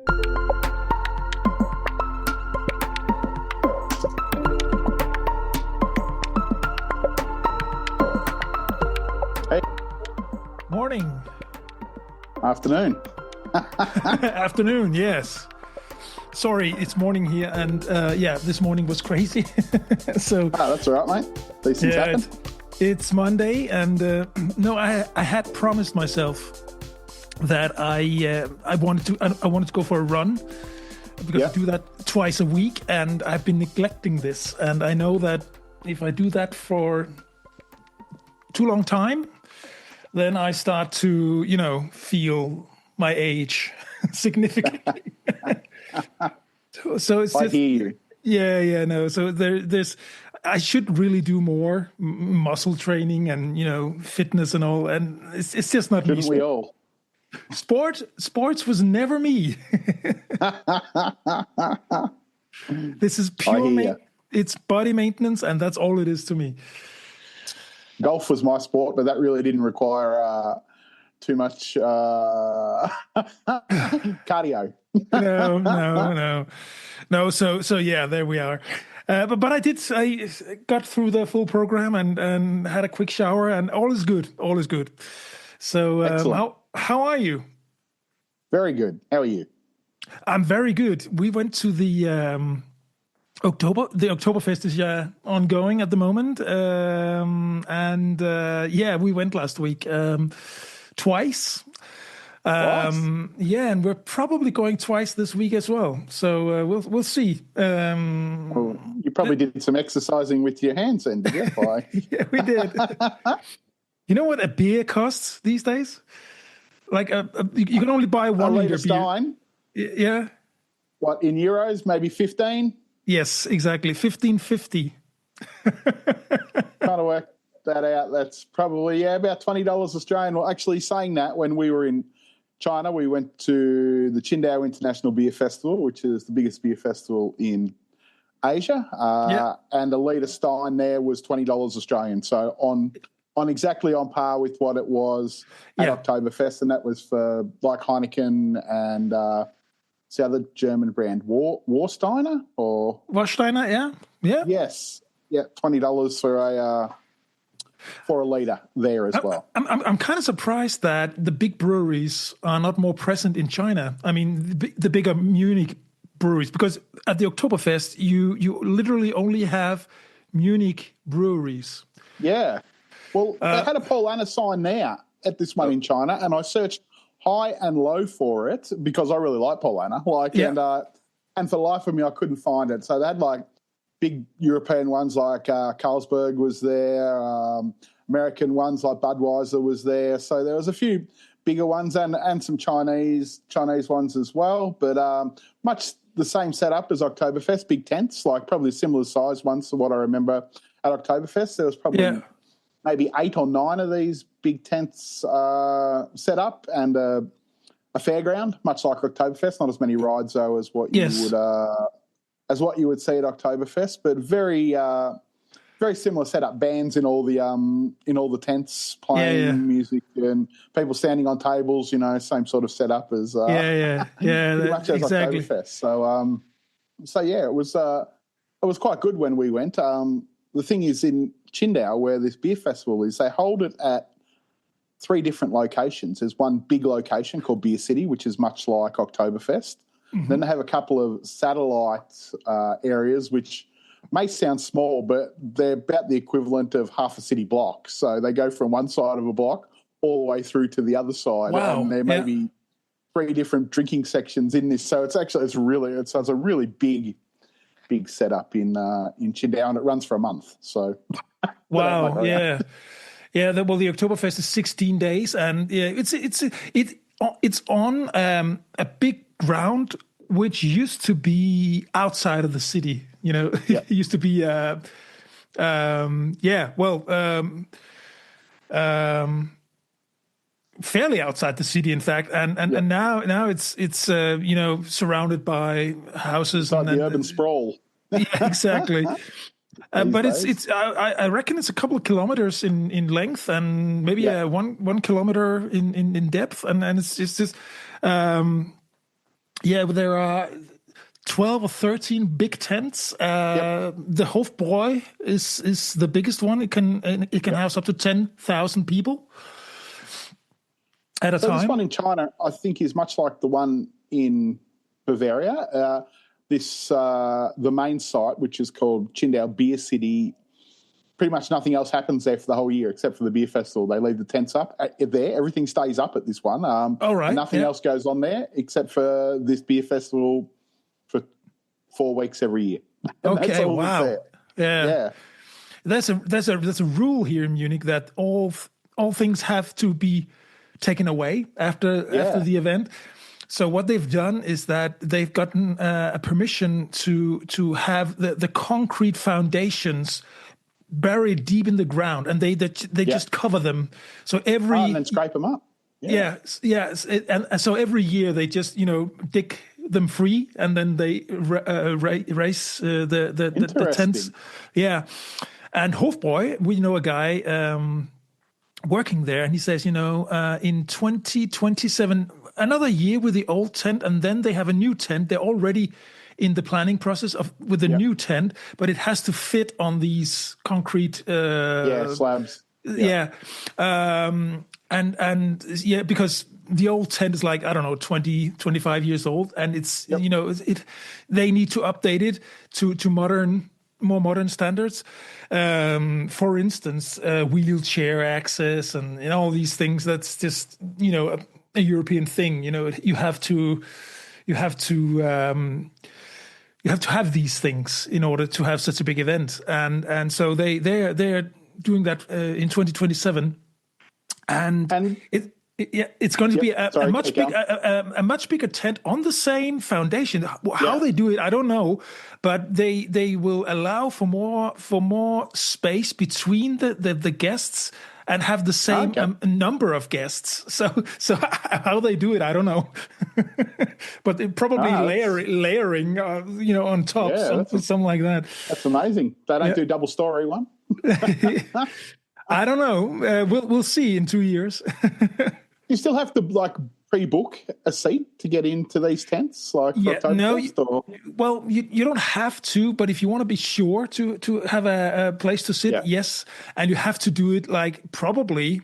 Hey, Morning. afternoon. Afternoon, yes. Sorry, it's morning here, and this morning was crazy. So That's all right, mate. These things happen. it's Monday, and no, I had promised myself that I wanted to go for a run because I do that twice a week, and I've been neglecting this, and I know that if I do that for too long time, then I start to, feel my age significantly. So it's I just, hear you. no. So there's, I should really do more muscle training and, fitness and all. And it's just not Shouldn't me. we all? Sports was never me. This is pure, it's body maintenance, and that's all it is to me. Golf was my sport, but that really didn't require too much cardio. No. So yeah, there we are. But I got through the full program and had a quick shower, and all is good. All is good. So how are you? Very good. How are you? I'm very good. We went to the Oktoberfest is ongoing at the moment, we went last week twice. And we're probably going twice this week as well. So we'll see. You probably did some exercising with your hands then, did you? Yeah, we did. You know what a beer costs these days? Like you can only buy 1 liter beer. Stein. Yeah. What, in euros? Maybe 15? Yes, exactly. 15.50. Trying to work that out. That's probably, about $20 Australian. Well, actually saying that, when we were in China, we went to the Qingdao International Beer Festival, which is the biggest beer festival in Asia. And a litre Stein there was $20 Australian. So on exactly on par with what it was at Oktoberfest. And that was for like Heineken and it's the other German brand, Warsteiner or Warsteiner, yeah. Yes. Yeah, $20 for a litre there as well. I'm kind of surprised that the big breweries are not more present in China. I mean, the bigger Munich breweries, because at the Oktoberfest, you literally only have Munich breweries. Yeah. Well, they had a Polana sign there at this one in China, and I searched high and low for it because I really like Polana. And for the life of me, I couldn't find it. So they had like big European ones like Carlsberg was there, American ones like Budweiser was there. So there was a few bigger ones and some Chinese ones as well. But much the same setup as Oktoberfest, big tents, like probably similar size ones to what I remember at Oktoberfest. There was probably maybe 8 or 9 of these big tents set up and a fairground, much like Oktoberfest. Not as many rides though as what you would see at Oktoberfest, but very very similar setup. Bands in all the tents playing music and people standing on tables. Same sort of setup as pretty much as exactly. Oktoberfest. So it was quite good when we went. The thing is, in Qingdao, where this beer festival is, they hold it at 3 different locations. There's one big location called Beer City, which is much like Oktoberfest. Mm-hmm. Then they have a couple of satellite areas, which may sound small, but they're about the equivalent of half a city block. So they go from one side of a block all the way through to the other side. Wow. And there may be 3 different drinking sections in this. So it's a really big setup in Qingdao, and it runs for a month. So wow, yeah. The Oktoberfest is 16 days, and it's on a big ground which used to be outside of the city. It used to be fairly outside the city, in fact, and now it's surrounded by houses and the urban sprawl. Yeah, exactly. But I reckon it's a couple of kilometers in length and maybe 1 kilometer in depth, and it's just Yeah, but there are 12 or 13 big tents. The Hofbräu is the biggest one. It can house up to 10,000 people at a time. This one in China, I think, is much like the one in Bavaria. The main site, which is called Qingdao Beer City, pretty much nothing else happens there for the whole year except for the beer festival. They leave the tents up there. Everything stays up at this one. Right. Nothing else goes on there except for this beer festival for 4 weeks every year. Okay, wow. Yeah. There's a rule here in Munich that all things have to be taken away after the event. So what they've done is that they've gotten a permission to have the concrete foundations buried deep in the ground, and they just cover them. So and then scrape them up. And so every year they just dig them free, and then they raise the tents. Yeah, and Hofbräu, we know a guy working there, and he says, in 2027, another year with the old tent, and then they have a new tent. They're already in the planning process with the new tent, but it has to fit on these concrete slabs. Because the old tent is like, I don't know, 20, 25 years old, and it's they need to update it to more modern standards. For instance, wheelchair access and all these things. That's just a European thing. You have to have these things in order to have such a big event, and so they're doing that in 2027, and it's going to be a much bigger tent on the same foundation. How they do it, I don't know, but they will allow for more space between the guests and have the same number of guests. So how they do it, I don't know. But it probably layering, on top, something like that. That's amazing. They don't do double story one. I don't know. We'll see in 2 years. You still have to pre-book a seat to get into these tents, Well, you don't have to, but if you want to be sure to have a place to sit, yes, and you have to do it probably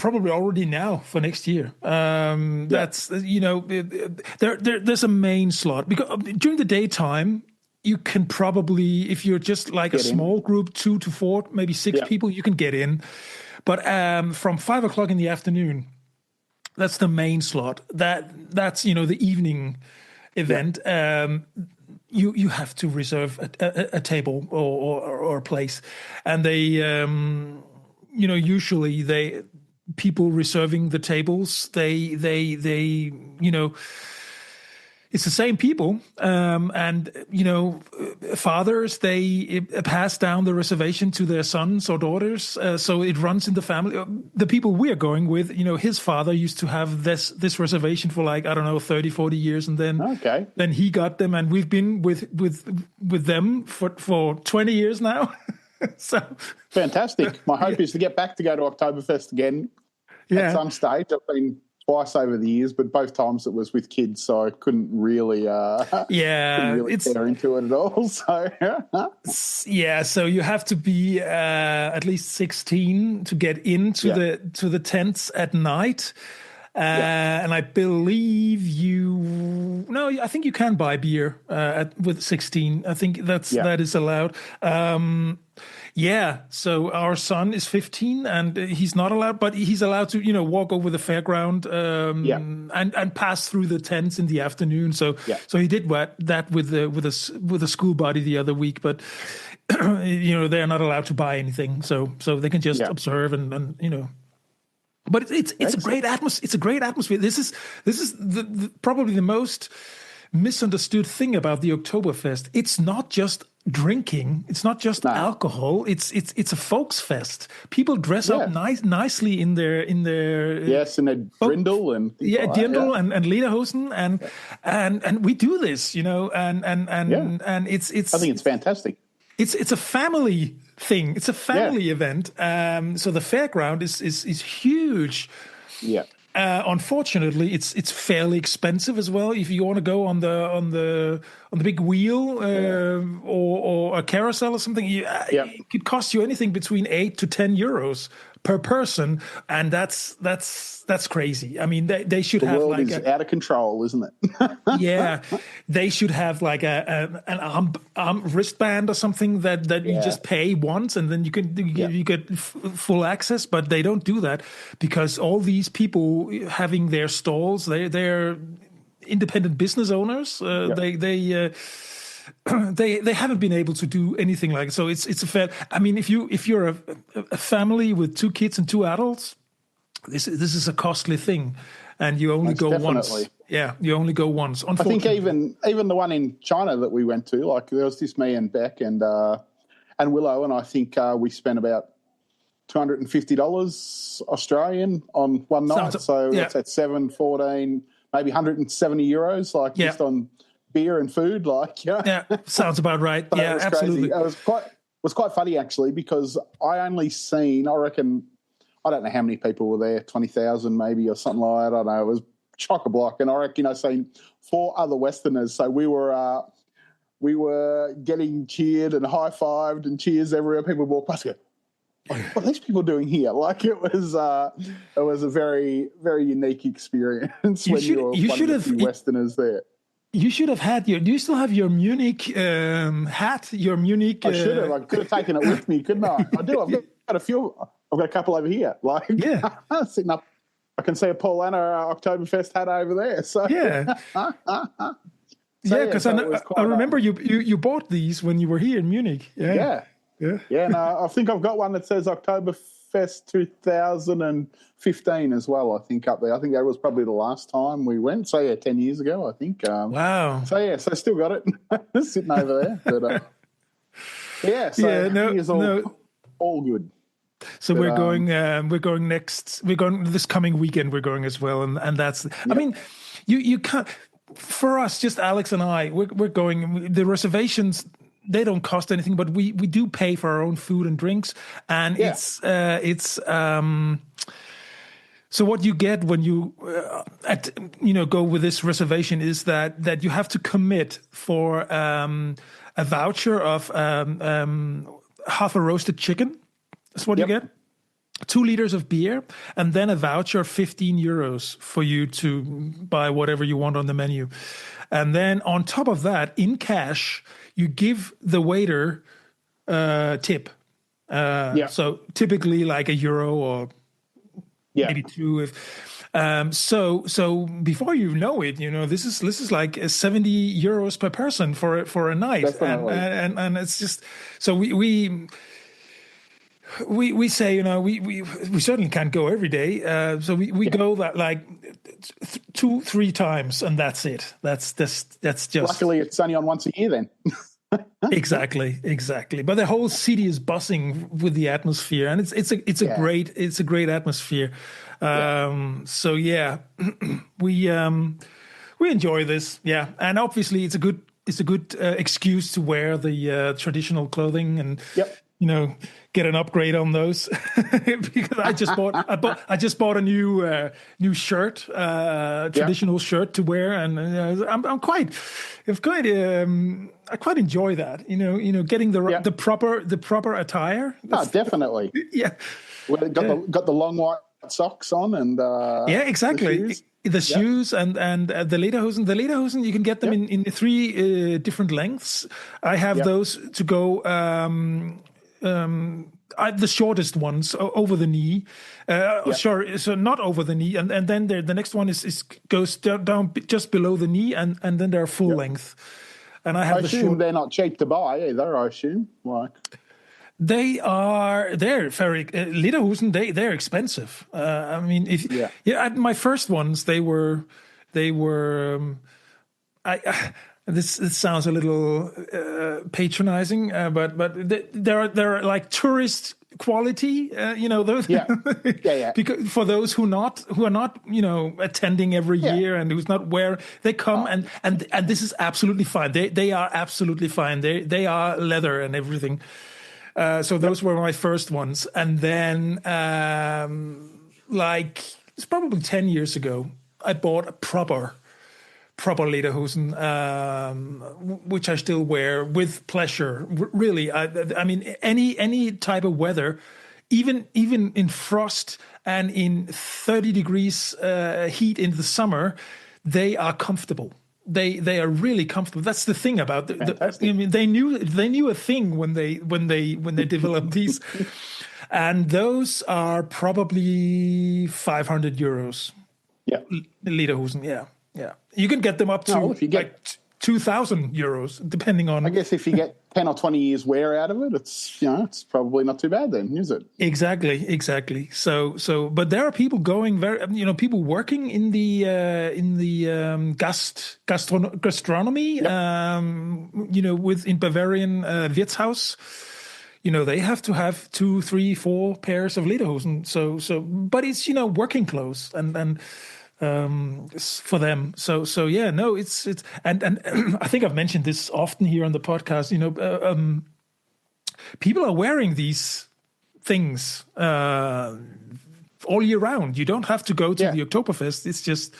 already now for next year. That's there's a main slot, because during the daytime you can probably, if you're just like a small group, 2 to 4, maybe 6 people, you can get in. But from 5 o'clock in the afternoon, that's the main slot. That's the evening event. You have to reserve a table or a place, and they usually people reserving the tables, they it's the same people, and fathers, they pass down the reservation to their sons or daughters, so it runs in the family. The people we are going with, his father used to have this reservation for 30, 40 years, and then he got them, and we've been with them for 20 years now. So fantastic. My hope is to get back to go to Oktoberfest again at some stage. I've been twice over the years, but both times it was with kids, so I couldn't really tear into it at all. So so you have to be at least 16 to get into the tents at night. And I believe I think you can buy beer with 16. I think that is allowed. So our son is 15 and he's not allowed, but he's allowed to, walk over the fairground and pass through the tents in the afternoon. So he did that with a school buddy the other week, but they're not allowed to buy anything. So they can just observe and. But it's a great atmosphere. It's a great atmosphere. This is probably the most misunderstood thing about the Oktoberfest. It's not just drinking. It's not just alcohol. It's a folksfest. People dress up nicely in their in their dirndl and dirndl and lederhosen and we do this, and it's. I think it's fantastic. It's a family thing. It's a family event. So the fairground is huge. Yeah. Unfortunately, it's fairly expensive as well. If you want to go on the big wheel or a carousel or something, it could cost you anything between 8 to 10 euros per person, and that's crazy. I mean, they should have like the world is out of control, isn't it? Yeah, they should have like an arm wristband or something that you just pay once and then you get full access. But they don't do that because all these people having their stalls, they're independent business owners. They haven't been able to do anything like it. So it's a fair. I mean, if you're a family with 2 kids and 2 adults, this is a costly thing, and you only go once. Yeah, you only go once. I think even the one in China that we went to, like there was this me and Beck and Willow, and I think we spent about $250 Australian on one night. So it's at 7, 14, maybe 170 euros, like just on beer and food, like sounds about right. So yeah, it was absolutely. Crazy. It was quite funny actually because I only seen, I reckon, I don't know how many people were there, 20,000 maybe or something like that. I don't know. It was chock-a-block, and I reckon I seen 4 other Westerners. So we were getting cheered and high-fived and cheers everywhere. People walk past, go, what are these people doing here? Like it was a very, very unique experience when you were one of the few Westerners there. You should have had do you still have your Munich hat? Your Munich? I should have. I could have taken it with me, couldn't I? I do. I've got a few. I've got a couple over here. Like sitting up. I can see a Paul Anna Oktoberfest hat over there. So because I remember you bought these when you were here in Munich. Yeah. And I think I've got one that says Oktoberfest 2015 as well. I think up there. I think that was probably the last time we went. So 10 years ago, I think. Wow. So so I still got it sitting over there. But all good. So we're going next. We're going this coming weekend. We're going as well, and that's. I mean, you can't. For us, just Alex and I, we're going. The reservations, they don't cost anything, but we do pay for our own food and drinks, and it's. So what you get when you go with this reservation is that you have to commit for a voucher of half a roasted chicken. That's what you get. 2 liters of beer, and then a voucher of 15 euros for you to buy whatever you want on the menu. And then on top of that, in cash, you give the waiter tip. So typically like €1 or maybe 2 if so before you know it, this is like 70 euros per person for a night. And it's just so we say, we certainly can't go every day. So we go that like 2-3 times, and that's it. That's just. Luckily, it's only on once a year then. Exactly. But the whole city is buzzing with the atmosphere, and it's a great atmosphere. So we enjoy this. Yeah, and obviously it's a good excuse to wear the traditional clothing and. Get an upgrade on those because I just bought a new shirt, traditional shirt to wear, and I quite enjoy that. Getting the proper attire. Definitely. Yeah. Well, got the long white socks on and exactly. The shoes and the lederhosen. The lederhosen, you can get them in 3 different lengths. I have those to go. The shortest ones over the knee, so not over the knee, and then the next one goes down just below the knee, and then they're full length. And I assume they're not cheap to buy either. I assume they're very lederhosen. They're expensive. I mean, my first ones they were. This sounds a little patronizing, but they're like tourist quality, those. Because for those who are not attending every year and who's not wearing, they come and this is absolutely fine. They are absolutely fine. They are leather and everything. So those were my first ones, and then it's probably 10 years ago, I bought a proper lederhosen, which I still wear with pleasure. Really, I mean, any type of weather, even in frost and in 30 degrees heat in the summer, they are comfortable. They are really comfortable. That's the thing about I mean, they knew a thing when they developed these, and those are probably 500 euros. Yeah, Lederhosen, yeah. You can get them up to if you get, like 2,000 euros, depending on. I guess if you get 10 or 20 years wear out of it, it's probably not too bad then, is it? Exactly. So, but there are people going people working in the gastronomy, in Bavarian Wirtshaus. They have to have 2, 3, 4 pairs of lederhosen. So, but it's working clothes and. For them, so yeah, no, it's and I think I've mentioned this often here on the podcast. People are wearing these things all year round. You don't have to go to the Oktoberfest. It's just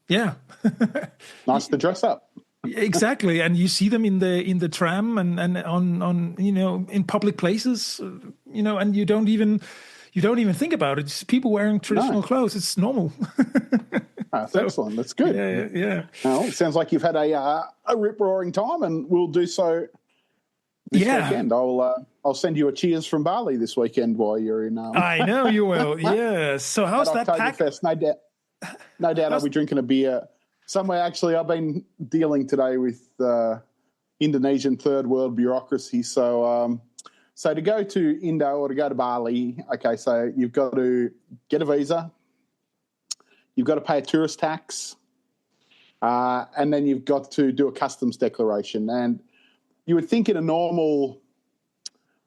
yeah, nice to dress up. Exactly, and you see them in the tram and on in public places, and you don't even think about it. It's people wearing traditional clothes. It's normal. That's excellent. That's good. Yeah. Well, it sounds like you've had a rip-roaring time, and we'll do so this weekend. I'll send you a cheers from Bali this weekend while you're in. I know you will. Yeah. So how's that Oktoberfest? No doubt I'll be drinking a beer somewhere. Actually, I've been dealing today with Indonesian third world bureaucracy. So to go to Indo or to go to Bali, okay, so you've got to get a visa, you've got to pay a tourist tax, and then you've got to do a customs declaration. And you would think in a normal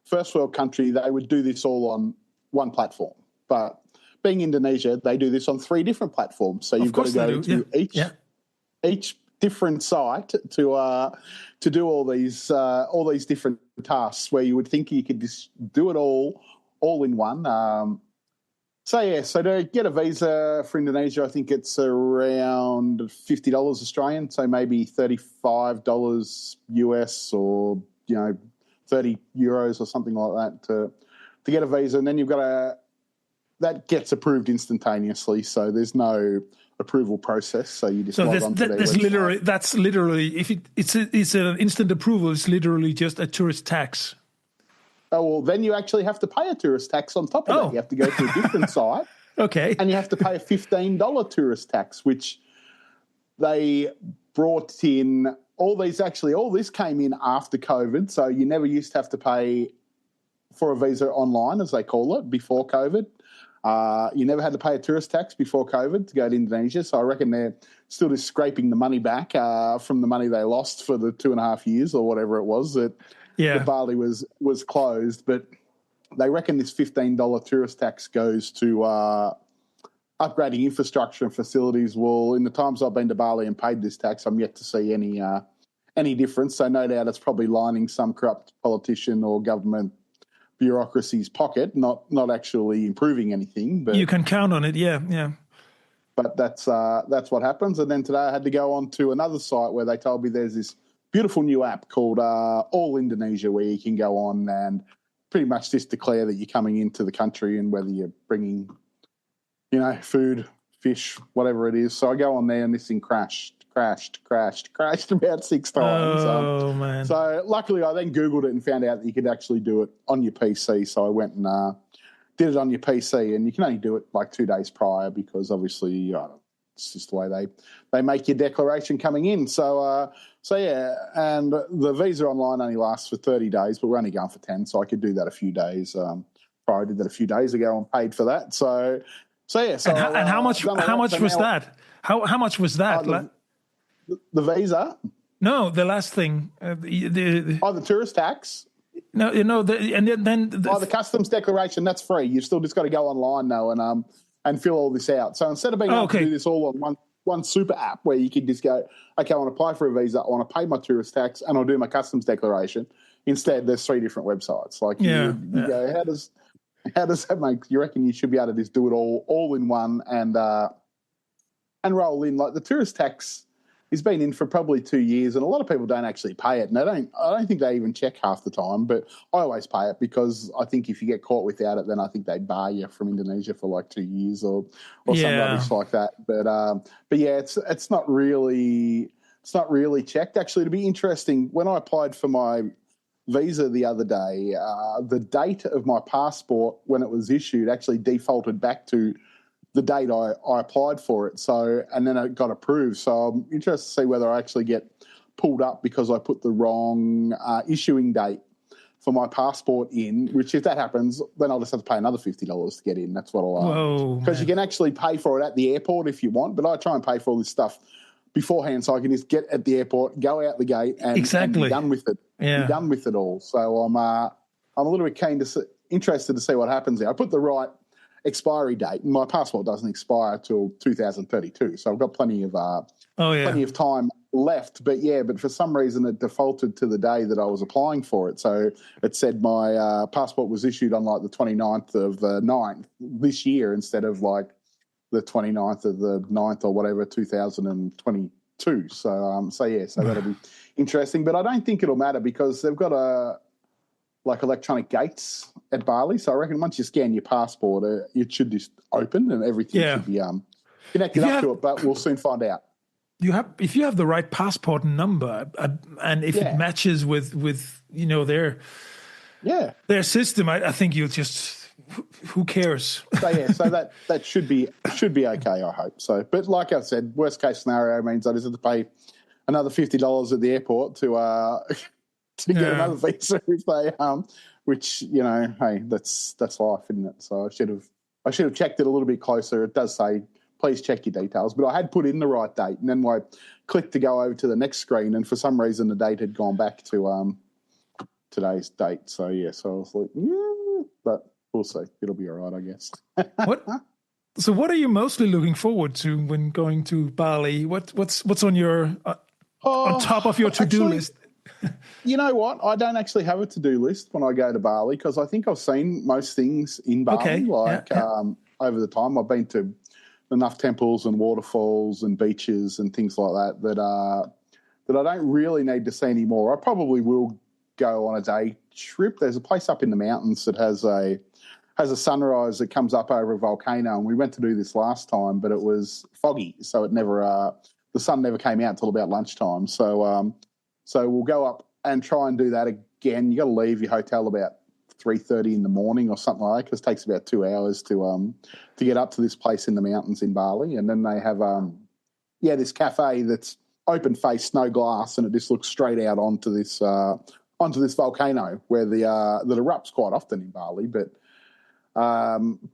first world country they would do this all on one platform. But being Indonesia, they do this on 3 different platforms. So you've got to go to each different site to do all these different tasks where you would think you could just do it all in one. So to get a visa for Indonesia, I think it's around $50 Australian, so maybe $35 US or 30 euros or something like that to get a visa, and then that gets approved instantaneously. So there's no approval process, so you just log on to their website. That's literally, if it's an instant approval, it's literally just a tourist tax. Oh, well, then you actually have to pay a tourist tax on top of that. You have to go to a different site. Okay. And you have to pay a $15 tourist tax, which they brought in. All this came in after COVID, so you never used to have to pay for a visa online, as they call it, before COVID. You never had to pay a tourist tax before COVID to go to Indonesia, so I reckon they're still just scraping the money back from the money they lost for the 2.5 years or whatever it was that Bali was closed. But they reckon this $15 tourist tax goes to upgrading infrastructure and facilities. Well, in the times I've been to Bali and paid this tax, I'm yet to see any difference. So no doubt it's probably lining some corrupt politician or government bureaucracy's pocket, not actually improving anything. But you can count on it, yeah. But that's what happens. And then today I had to go on to another site where they told me there's this beautiful new app called All Indonesia, where you can go on and pretty much just declare that you're coming into the country and whether you're bringing, food, fish, whatever it is. So I go on there and this thing crashed about 6 times. Oh, man. So luckily I then Googled it and found out that you could actually do it on your PC. So I went and did it on your PC, and you can only do it like 2 days prior because obviously it's just the way they make your declaration coming in. So yeah, and the visa online only lasts for 30 days, but we're only going for 10, so I could do that a few days. I did that a few days ago and paid for that. So yeah. So and how much was that? How much was that? The visa? No, the last thing. The tourist tax? No, the customs declaration, that's free. You've still just got to go online though and fill all this out. So instead of being able to do this all on one super app where you can just go, okay, I want to apply for a visa, I want to pay my tourist tax, and I'll do my customs declaration. Instead, there's 3 different websites. Like you go, How does that make you reckon you should be able to just do it all in one and roll in? Like the tourist tax has been in for probably 2 years, and a lot of people don't actually pay it. And I don't think they even check half the time, but I always pay it because I think if you get caught without it, then I think they bar you from Indonesia for like 2 years or some rubbish like that. But yeah, it's not really checked. Actually, to be interesting, when I applied for my visa the other day, the date of my passport when it was issued actually defaulted back to the date I applied for it. So, and then it got approved. So I'm interested to see whether I actually get pulled up because I put the wrong issuing date for my passport in, which if that happens, then I'll just have to pay another $50 to get in. That's what I'll because you can actually pay for it at the airport if you want, but I try and pay for all this stuff beforehand so I can just get at the airport, go out the gate and be done with it. Yeah. Be done with it all. So I'm a little bit interested to see what happens there. I put the right expiry date. My passport doesn't expire till 2032, so I've got plenty of time left. But for some reason it defaulted to the day that I was applying for it. So it said my passport was issued on like the 29th of the 9th this year instead of like the 29th of the 9th or whatever 2022. So that'll be interesting. But I don't think it'll matter because they've got electronic gates at Bali. So I reckon once you scan your passport, it should just open and everything should be connected up to it. But we'll soon find out. If you have the right passport number and if it matches with their system, I think you'll just who cares? So that should be okay. I hope so. But like I said, worst case scenario means I just have to pay another $50 at the airport to get another visa if they which hey, that's life, isn't it? So I should have checked it a little bit closer. It does say please check your details, but I had put in the right date, and then I clicked to go over to the next screen, and for some reason the date had gone back to today's date. So I was like, but we'll see. It'll be all right, I guess. What are you mostly looking forward to when going to Bali? What's on your on top of your to-do list? You know what? I don't actually have a to-do list when I go to Bali because I think I've seen most things in Bali. Over the time, I've been to enough temples and waterfalls and beaches and things like that that I don't really need to see anymore. I probably will go on a day trip. There's a place up in the mountains that has a sunrise that comes up over a volcano, and we went to do this last time, but it was foggy, so it never the sun never came out until about lunchtime. So we'll go up and try and do that again. You got to leave your hotel about 3:30 in the morning or something like that because it takes about 2 hours to get up to this place in the mountains in Bali. And then they have this cafe that's open face, no glass, and it just looks straight out onto this volcano where that erupts quite often in Bali. But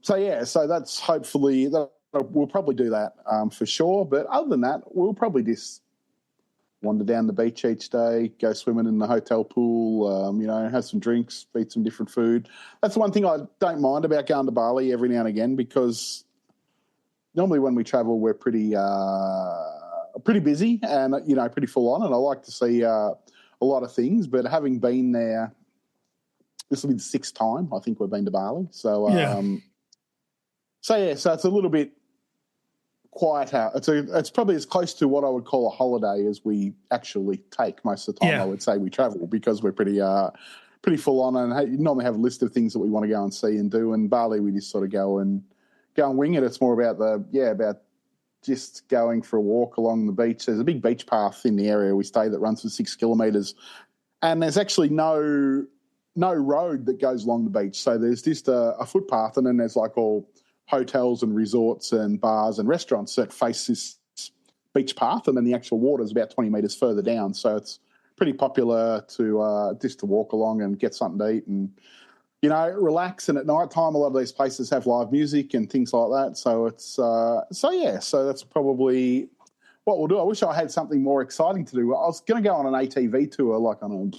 so that's hopefully we'll probably do that for sure. But other than that, we'll probably just wander down the beach each day, go swimming in the hotel pool, have some drinks, eat some different food. That's the one thing I don't mind about going to Bali every now and again because normally when we travel, we're pretty busy and, pretty full on, and I like to see a lot of things. But having been there, this will be the 6th time I think we've been to Bali. So it's a little bit quieter. It's probably as close to what I would call a holiday as we actually take most of the time. I would say we travel because we're pretty full on and normally have a list of things that we want to go and see and do. And Bali, we just sort of go and wing it. It's more about just going for a walk along the beach. There's a big beach path in the area we stay that runs for 6 kilometres, and there's actually no road that goes along the beach. So there's just a footpath, and then there's like all hotels and resorts and bars and restaurants that face this beach path, and then the actual water is about 20 metres further down. So it's pretty popular to just to walk along and get something to eat and, relax. And at night time, a lot of these places have live music and things like that. So it's so that's probably what we'll do. I wish I had something more exciting to do. I was going to go on an ATV tour, like along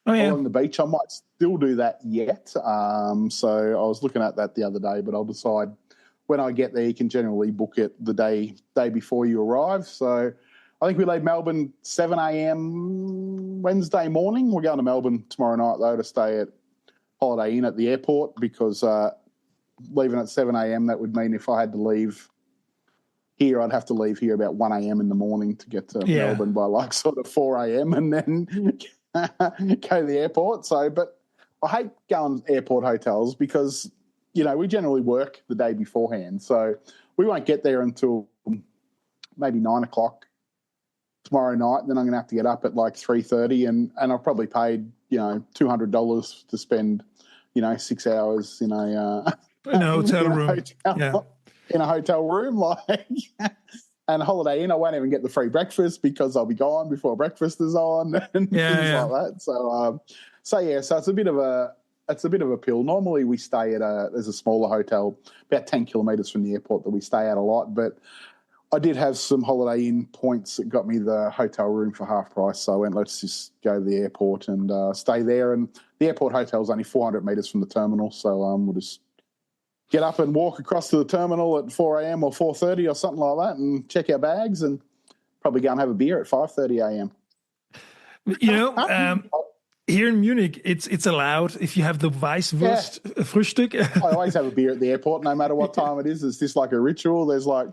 the beach. I might still do that yet. So I was looking at that the other day, but I'll decide when I get there. You can generally book it the day before you arrive. So I think we leave Melbourne 7 a.m. Wednesday morning. We're going to Melbourne tomorrow night, though, to stay at Holiday Inn at the airport because leaving at 7 a.m., that would mean if I had to leave here, I'd have to leave here about 1 a.m. in the morning to get to Melbourne by like sort of 4 a.m. and then go to the airport. So, but I hate going to airport hotels because, you know, we generally work the day beforehand. So we won't get there until maybe 9 o'clock tomorrow night. Then I'm going to have to get up at like 3:30 and I've probably paid, you know, $200 to spend, you know, 6 hours in a hotel room. In a hotel room, like, and Holiday Inn, I won't even get the free breakfast because I'll be gone before breakfast is on and things like that. So it's a bit of a pill. Normally we stay at there's a smaller hotel about 10 kilometres from the airport that we stay at a lot, but I did have some Holiday Inn points that got me the hotel room for half price. So I went, let's just go to the airport and stay there. And the airport hotel is only 400 metres from the terminal, so we'll just get up and walk across to the terminal at 4 a.m. or 4:30 or something like that and check our bags and probably go and have a beer at 5:30 a.m. You know, here in Munich, it's allowed if you have the Weißwurst Frühstück. I always have a beer at the airport no matter what time it is. It's just like a ritual. There's like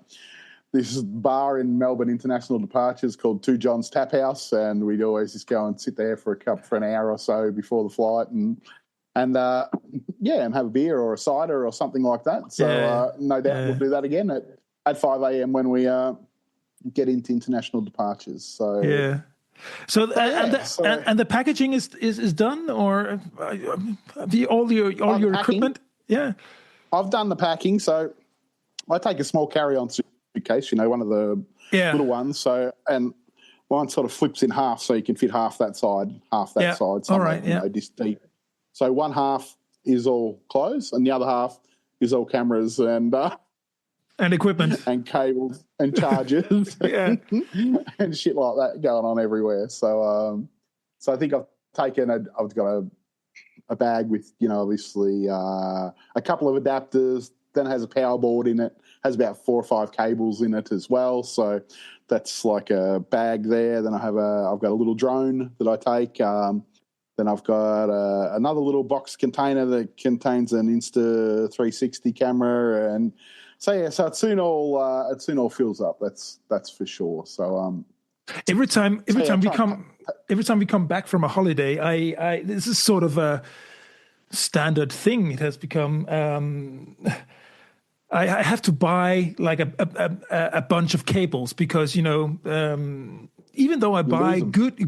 this bar in Melbourne International Departures called Two John's Tap House, and we'd always just go and sit there for an hour or so before the flight and have a beer or a cider or something like that. So no doubt we'll do that again at 5 a.m. when we get into international departures. So and the packaging is done, or all your equipment? Yeah, I've done the packing. So I take a small carry-on suitcase, you know, one of the little ones. So and one sort of flips in half, so you can fit half that side. All right, this deep. So one half is all clothes and the other half is all cameras and equipment and cables and chargers and shit like that going on everywhere. So I think I've got a bag with, you know, obviously a couple of adapters, then it has a power board in it, has about 4 or 5 cables in it as well. So that's like a bag there. Then I've got a little drone that I take. Then I've got another little box container that contains an Insta360 camera, and so it soon all fills up. That's for sure. So every time we come back from a holiday, I this is sort of a standard thing. It has become. I have to buy like a bunch of cables because, you know, even though I buy good,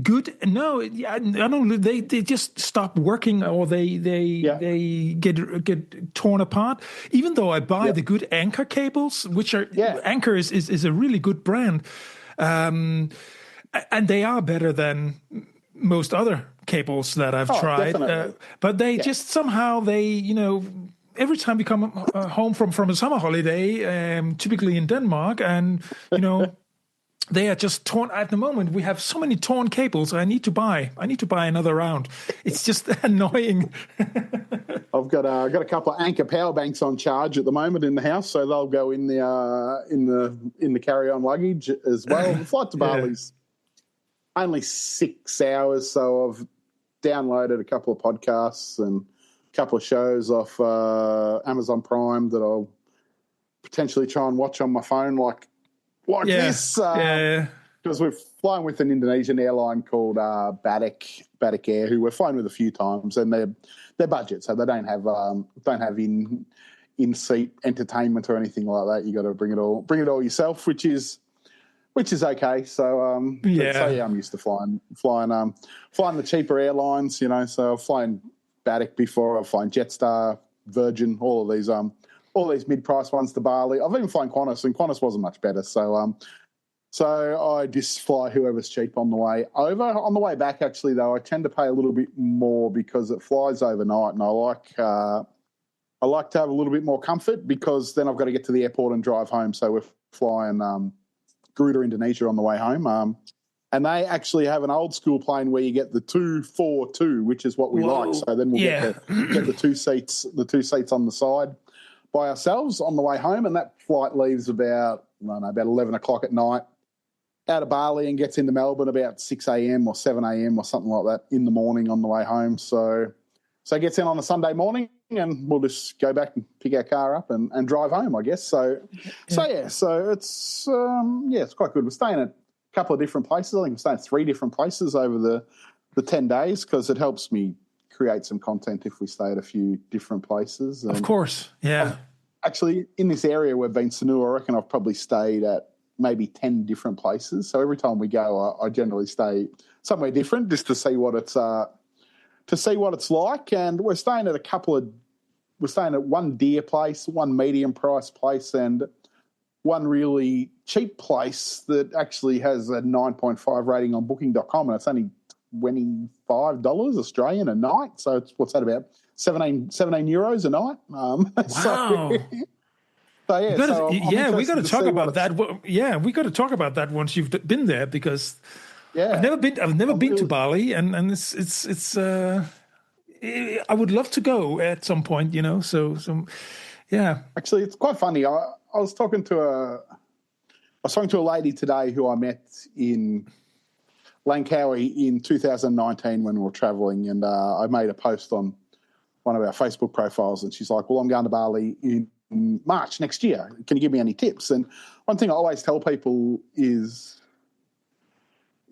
I don't. They just stop working or they get torn apart. Even though I buy the good Anchor cables, which are Anchor is a really good brand, and they are better than most other cables that I've tried. But they just somehow you know. Every time we come home from a summer holiday, typically in Denmark, and, you know, they are just torn. At the moment, we have so many torn cables. I need to buy another round. It's just annoying. I've got a couple of Anchor power banks on charge at the moment in the house, so they'll go in the carry-on luggage as well. The flight to Bali's only 6 hours, so I've downloaded a couple of podcasts and couple of shows off Amazon Prime that I'll potentially try and watch on my phone like this. Because we're flying with an Indonesian airline called Batik Air, who we're flying with a few times, and they're budget, so they don't have in-seat entertainment or anything like that. You got to bring it all yourself, which is okay. So I'm used to flying the cheaper airlines, you know. So flying Batik before, I've flown Jetstar, Virgin, all these mid-price ones to Bali. I've even flown Qantas, and Qantas wasn't much better. So I just fly whoever's cheap on the way over. On the way back, actually, though, I tend to pay a little bit more because it flies overnight, and I like to have a little bit more comfort because then I've got to get to the airport and drive home. So we're flying Garuda Indonesia on the way home. And they actually have an old school plane where you get the 2-4-2, which is what we like. So then we'll get the two seats on the side by ourselves on the way home. And that flight leaves about 11 o'clock at night out of Bali and gets into Melbourne about 6 a.m. or 7 a.m. or something like that in the morning on the way home. So it gets in on a Sunday morning, and we'll just go back and pick our car up and drive home, I guess. So it's it's quite good. We're staying at a couple of different places. I think we're staying at 3 different places over the 10 days because it helps me create some content if we stay at a few different places. And of course, yeah. Actually, in this area we've been Sanu, I reckon I've probably stayed at maybe 10 different places. So every time we go, I generally stay somewhere different just to see what it's like. And we're staying at one deer place, one medium price place, and one really cheap place that actually has a 9.5 rating on booking.com, and it's only $25 Australian a night. So what's that, about 17 euros a night? Wow. We got to talk about that. Yeah, we got to talk about that once you've been there, because I've never been to Bali, and it's I would love to go at some point, So yeah. Actually, it's quite funny. I was talking to a lady today who I met in Langkawi in 2019 when we were travelling, and I made a post on one of our Facebook profiles, and she's like, "Well, I'm going to Bali in March next year. Can you give me any tips?" And one thing I always tell people is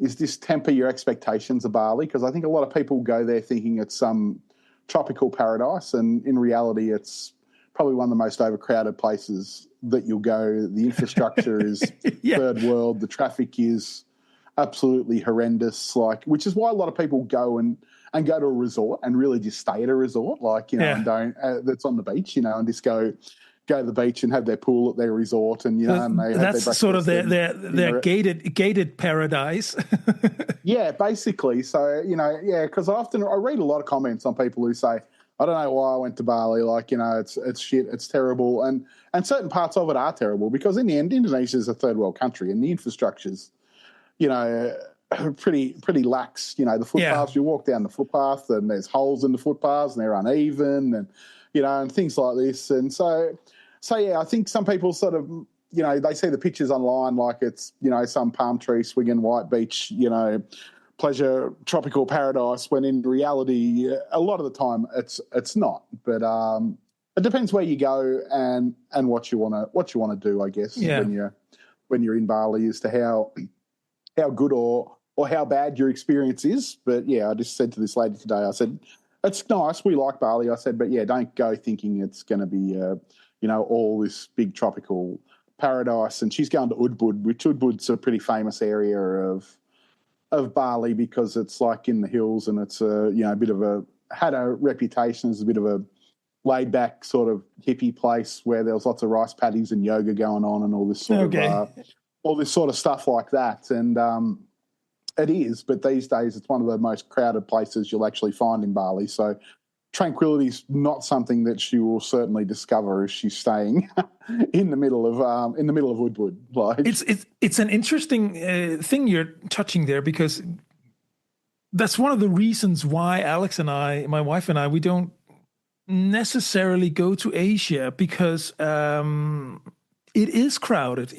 just temper your expectations of Bali, because I think a lot of people go there thinking it's some tropical paradise, and in reality it's probably one of the most overcrowded places that you'll go. The infrastructure is third world. The traffic is absolutely horrendous, which is why a lot of people go and go to a resort and really just stay at a resort, and don't that's on the beach, and just go to the beach and have their pool at their resort, and and they have that's sort of their gated paradise. Yeah, basically. So because I read a lot of comments on people who say, "I don't know why I went to Bali. It's shit. It's terrible." And certain parts of it are terrible, because in the end, Indonesia is a third world country, and the infrastructure's pretty lax. The footpaths, you walk down the footpath and there's holes in the footpaths and they're uneven, and and things like this. And so I think some people sort of they see the pictures online like it's some palm tree swinging white beach pleasure tropical paradise, when in reality a lot of the time it's not. But it depends where you go and what you want to do, I guess. When you're in Bali, as to how good or how bad your experience is. But I just said to this lady today, I said, it's nice, we like Bali, I said, but don't go thinking it's going to be all this big tropical paradise. And she's going to Ubud, which Ubud's a pretty famous area of Bali, because it's like in the hills, and it's a bit of had a reputation as a bit of a laid back sort of hippie place where there was lots of rice paddies and yoga going on and all this sort of stuff like that. And it is, but these days it's one of the most crowded places you'll actually find in Bali. So tranquility is not something that she will certainly discover as she's staying in the middle of Ubud. It's an interesting thing you're touching there, because that's one of the reasons why Alex and I, my wife and I, we don't necessarily go to Asia, because it is crowded.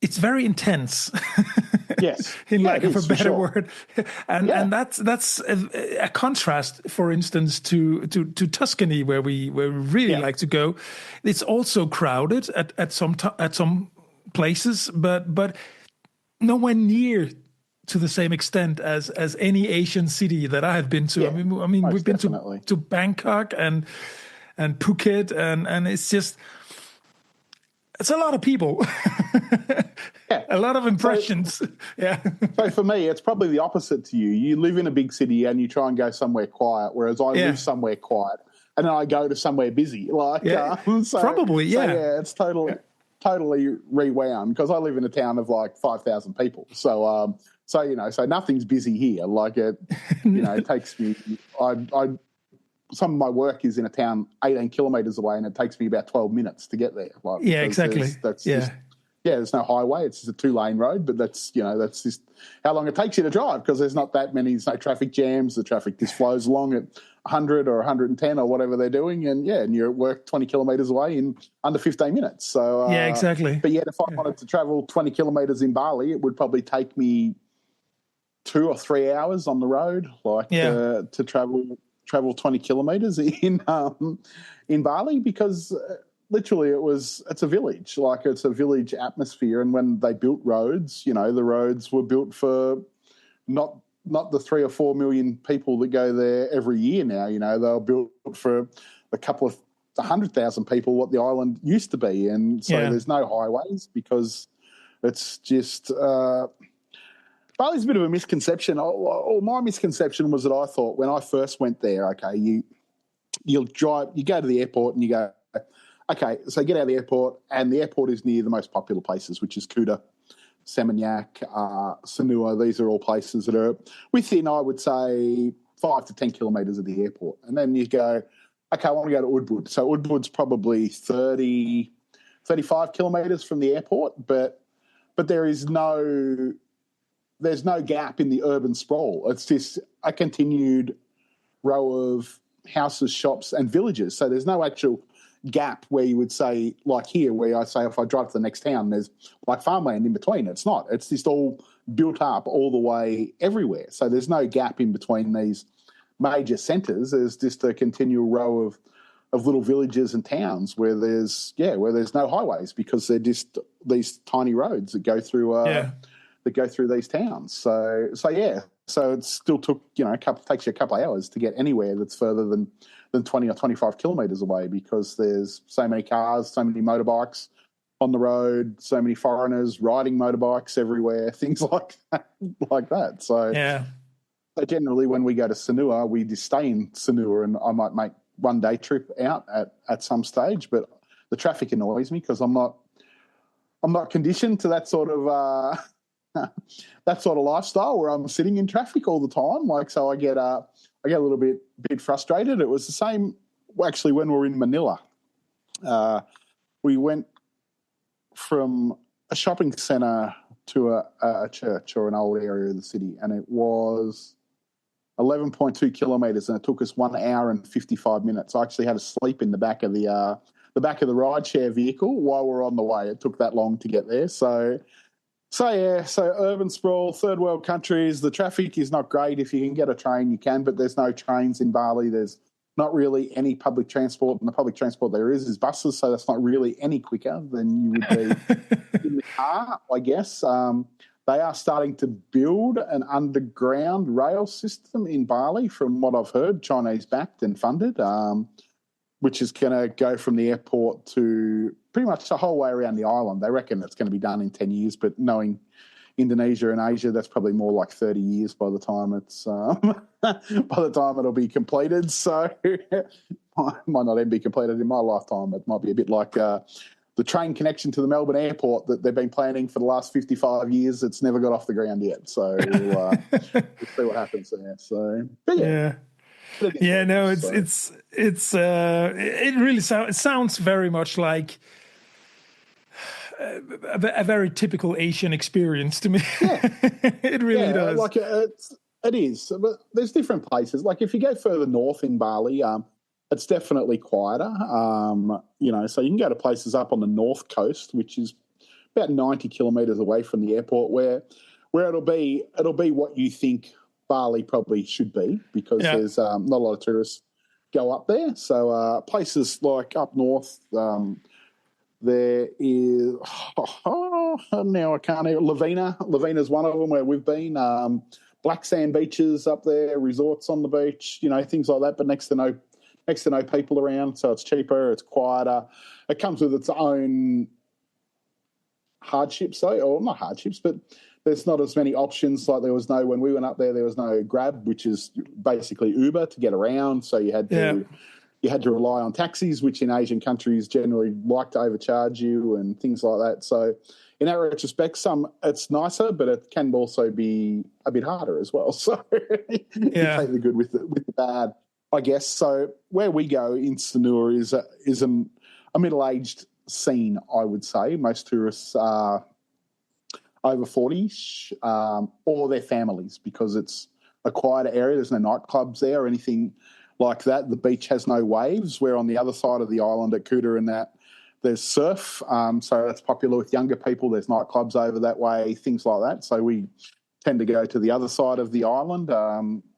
It's very intense. Yes, in lack of a better word, and that's a contrast. For instance, to Tuscany, where we really like to go. It's also crowded at some places, but nowhere near to the same extent as any Asian city that I have been to. I mean, we've been to Bangkok and Phuket, and it's a lot of people. A lot of impressions. So for me, it's probably the opposite to you. You live in a big city and you try and go somewhere quiet, whereas I live somewhere quiet and then I go to somewhere busy. Probably. It's totally rewound, because I live in a town of like 5,000 people. So nothing's busy here. It takes me. Some of my work is in a town 18 kilometres away, and it takes me about 12 minutes to get there. Exactly. There's no highway. It's just a 2-lane road, but that's just how long it takes you to drive, because there's not that many. There's no traffic jams. The traffic just flows along at 100 or 110 or whatever they're doing, and you're at work 20 kilometres away in under 15 minutes. So exactly. But if I wanted to travel 20 kilometres in Bali, it would probably take me 2 or 3 hours on the road, to travel 20 kilometres in Bali, because literally it's a village, it's a village atmosphere. And when they built roads, the roads were built for not the 3 or 4 million people that go there every year now. They were built for a couple of 100,000 people, what the island used to be. And so there's no highways, because it's just Bali's a bit of a misconception. My misconception was that I thought when I first went there, okay, you'll drive, you go to the airport and you go, okay, so you get out of the airport, and the airport is near the most popular places, which is Kuta, Seminyak, Sanua. These are all places that are within, I would say, 5 to 10 kilometres of the airport. And then you go, okay, I want to go to Ubud. So Ubud's probably 30, 35 kilometres from the airport, but there's no gap in the urban sprawl. It's just a continued row of houses, shops and villages. So there's no actual gap where you would say, like here, where I say if I drive to the next town, there's like farmland in between. It's not. It's just all built up all the way everywhere. So there's no gap in between these major centres. There's just a continual row of little villages and towns where there's no highways, because they're just these tiny roads that go through these towns. So it still took takes you a couple of hours to get anywhere that's further than 20 or 25 kilometres away, because there's so many cars, so many motorbikes on the road, so many foreigners riding motorbikes everywhere, things like that. So generally when we go to Sanua, we just stay in Sanua, and I might make one day trip out at some stage, but the traffic annoys me, because I'm not conditioned to that sort of lifestyle where I'm sitting in traffic all the time. So I get a little bit frustrated. It was the same actually when we were in Manila. We went from a shopping centre to a church or an old area of the city, and it was 11.2 kilometres, and it took us 1 hour and 55 minutes. I actually had to sleep in the back of the rideshare vehicle while we were on the way. It took that long to get there. So urban sprawl, third world countries, the traffic is not great. If you can get a train, you can, but there's no trains in Bali. There's not really any public transport, and the public transport there is buses, so that's not really any quicker than you would be in the car, I guess. They are starting to build an underground rail system in Bali, from what I've heard, Chinese-backed and funded, which is going to go from the airport to pretty much the whole way around the island. They reckon it's going to be done in 10 years, but knowing Indonesia and Asia, that's probably more like 30 years by the time it'll be completed. So it might not even be completed in my lifetime. It might be a bit like the train connection to the Melbourne airport that they've been planning for the last 55 years. It's never got off the ground yet. So we'll see what happens there. So, but yeah. Yeah, no, it really sounds very much like a very typical Asian experience to me. Yeah. It really does. It is, but there's different places. Like if you go further north in Bali, it's definitely quieter. So you can go to places up on the north coast, which is about 90 kilometres away from the airport, where it'll be what you think Bali probably should be, because there's not a lot of tourists go up there. So places like up north, there is now I can't even, Lavina's one of them where we've been. Black sand beaches up there, resorts on the beach, things like that, but next to no people around, so it's cheaper, it's quieter. It comes with its own hardships, or not hardships, but there's not as many options. Like when we went up there was no Grab, which is basically Uber, to get around. So you had to rely on taxis, which in Asian countries generally like to overcharge you and things like that. So in that retrospect, it's nicer, but it can also be a bit harder as well. So you take the good with the bad, I guess. So where we go in Sanur is a middle-aged scene, I would say. Most tourists are over 40 or their families, because it's a quieter area. There's no nightclubs there or anything like that. The beach has no waves, where on the other side of the island at Kuta and that, there's surf. So that's popular with younger people. There's nightclubs over that way, things like that. So we tend to go to the other side of the island,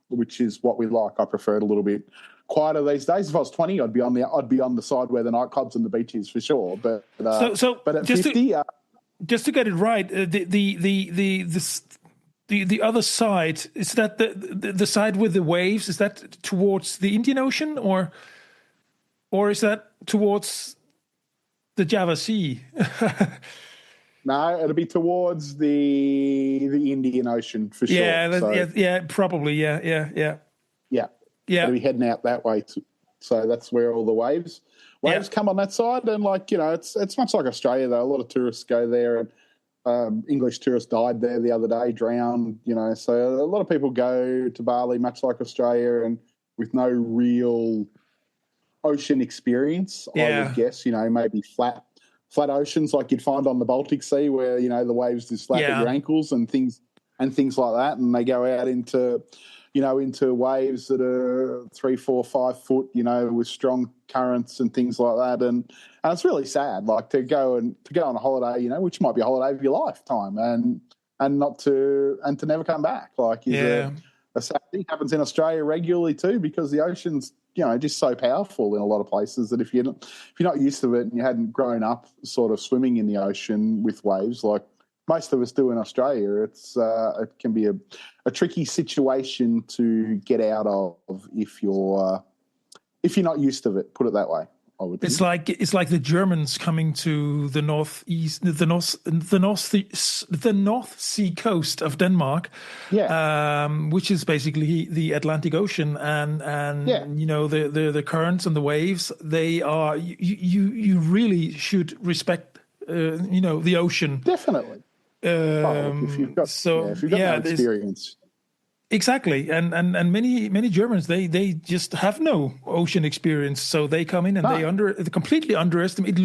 which is what we like. I prefer it a little bit quieter these days. If I was 20, I'd be on the side where the nightclubs and the beach is for sure. But but at 50, just to get it right, the other side, is that the side with the waves? Is that towards the Indian Ocean, or is that towards the Java Sea? No, it'll be towards the Indian Ocean for sure. Yeah, probably. Yeah. It'll be heading out that way. So that's where all the waves come on that side. And it's much like Australia though. A lot of tourists go there, and English tourists died there the other day, drowned. So a lot of people go to Bali, much like Australia, and with no real ocean experience. I would guess, maybe flat oceans like you'd find on the Baltic Sea, where the waves just slap at your ankles and things like that, and they go out into waves that are 3, 4, 5 foot, with strong currents and things like that, and it's really sad, like to go on a holiday, which might be a holiday of your lifetime, and to never come back. Like a sad thing happens in Australia regularly too, because the ocean's just so powerful in a lot of places that if you're not used to it and you hadn't grown up sort of swimming in the ocean with waves like most of us do in Australia, it can be a tricky situation to get out of if you're not used to it. Put it that way. I would think. It's like the Germans coming to the northeast, the North Sea coast of Denmark, which is basically the Atlantic Ocean, and the currents and the waves. They are you really should respect the ocean. Definitely. If you've got no experience. Exactly, and many Germans they just have no ocean experience, so they come in and they completely underestimate.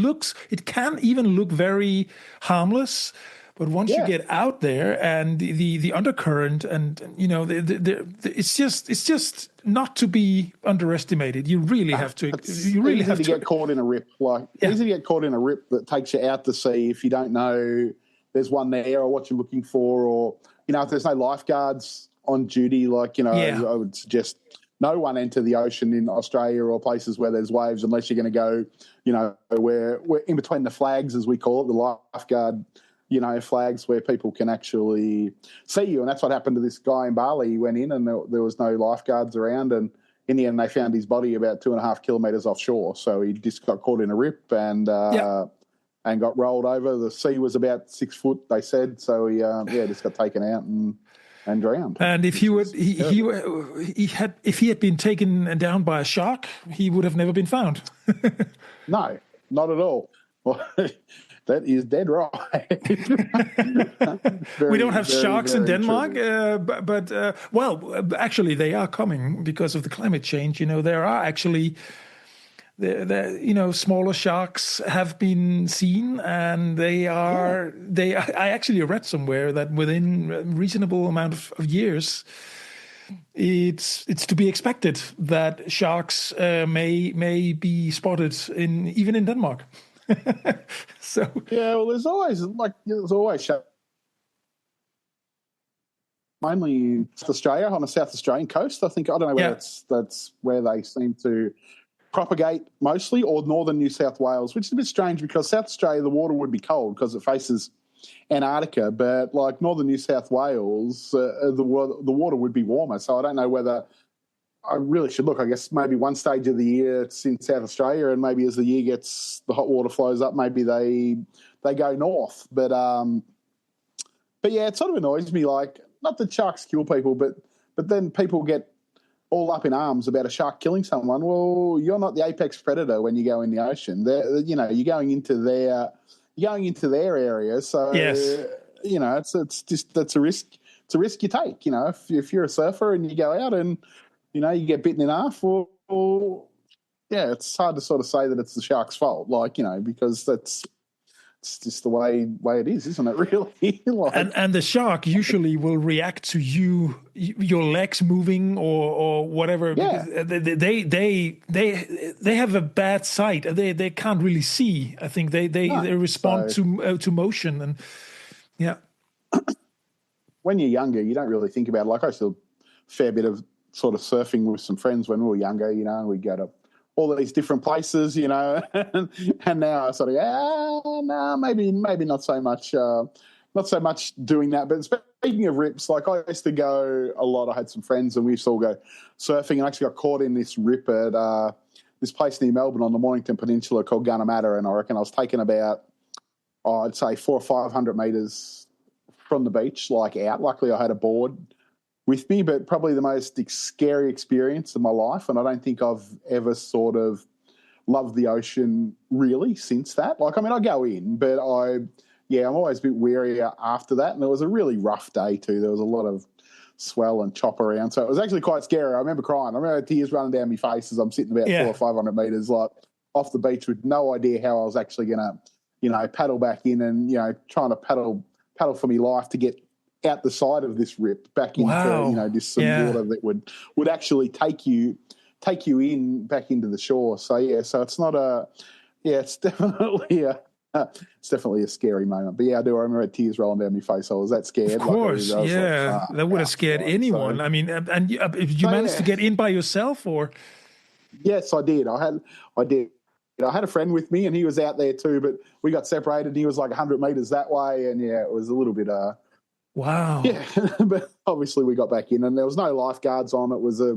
It can even look very harmless, but once you get out there and the undercurrent and it's just not to be underestimated. You really have to. You really have to get caught in a rip. Easy to get caught in a rip that takes you out to sea if you don't know there's one there or what you're looking for, or if there's no lifeguards on duty, I would suggest no one enter the ocean in Australia or places where there's waves unless you're going to go, where we're in between the flags, as we call it, the lifeguard, flags where people can actually see you. And that's what happened to this guy in Bali. He went in and there was no lifeguards around, and in the end they found his body about 2.5 kilometres offshore. So he just got caught in a rip and got rolled over. The sea was about 6 foot, they said. So he just got taken out and drowned. And if if he had been taken down by a shark, he would have never been found. No, not at all. Well, that is dead right. We don't have sharks in Denmark, but actually they are coming because of the climate change. There are actually smaller sharks have been seen, and I actually read somewhere that within a reasonable amount of years, it's to be expected that sharks may be spotted even in Denmark. So there's always sharks. Mainly in South Australia, on the South Australian coast. I don't know whether that's where they seem to propagate mostly, or northern New South Wales, which is a bit strange because South Australia, the water would be cold because it faces Antarctica, but like northern New South Wales, the water would be warmer. So I don't know whether I really should look. I guess maybe one stage of the year it's in South Australia, and maybe as the year gets, the hot water flows up, maybe they go north. But it sort of annoys me. Like, not that sharks kill people, but then people get all up in arms about a shark killing someone. Well, you're not the apex predator when you go in the ocean. You're going into their area. So it's just that's a risk. It's a risk you take. If you're a surfer and you go out and you get bitten in half, it's hard to sort of say that it's the shark's fault. Because it's just the way it is, isn't it? Really. And the shark usually will react to your legs moving or whatever. Yeah. Because they have a bad sight. They can't really see. I think they respond to motion, and when you're younger, you don't really think about it. Like I still fair bit of sort of surfing with some friends when we were younger, you know, and we'd go to all these different places, you know, and now I sort of, no, maybe not so much, doing that. But speaking of rips, like I used to go a lot. I had some friends and we used to all go surfing, and I actually got caught in this rip at this place near Melbourne on the Mornington Peninsula called Gunnamatta, and I reckon I was taken about, I'd say 400 or 500 metres from the beach, like out. Luckily, I had a board with me, but probably the most scary experience of my life, and I don't think I've ever sort of loved the ocean really since that. Like, I mean, I go in, but I'm always a bit wary after that, and it was a really rough day too. There was a lot of swell and chop around, so it was actually quite scary. I remember crying. I remember tears running down my face as I'm sitting about 400 or 500 metres like off the beach with no idea how I was actually going to, you know, paddle back in and, you know, trying to paddle for my life to get out the side of this rip back into, you know, just some water that would actually take you in back into the shore. So so it's not it's definitely a scary moment. But I do. I remember tears rolling down my face. I was that scared. Of course, that would have scared anyone. So, I mean, and you managed to get in by yourself, or? Yes, I did. I did. You know, I had a friend with me, and he was out there too. But we got separated. And he was like 100 metres that way, and it was a little bit. Wow. Yeah, but obviously we got back in, and there was no lifeguards on. It was a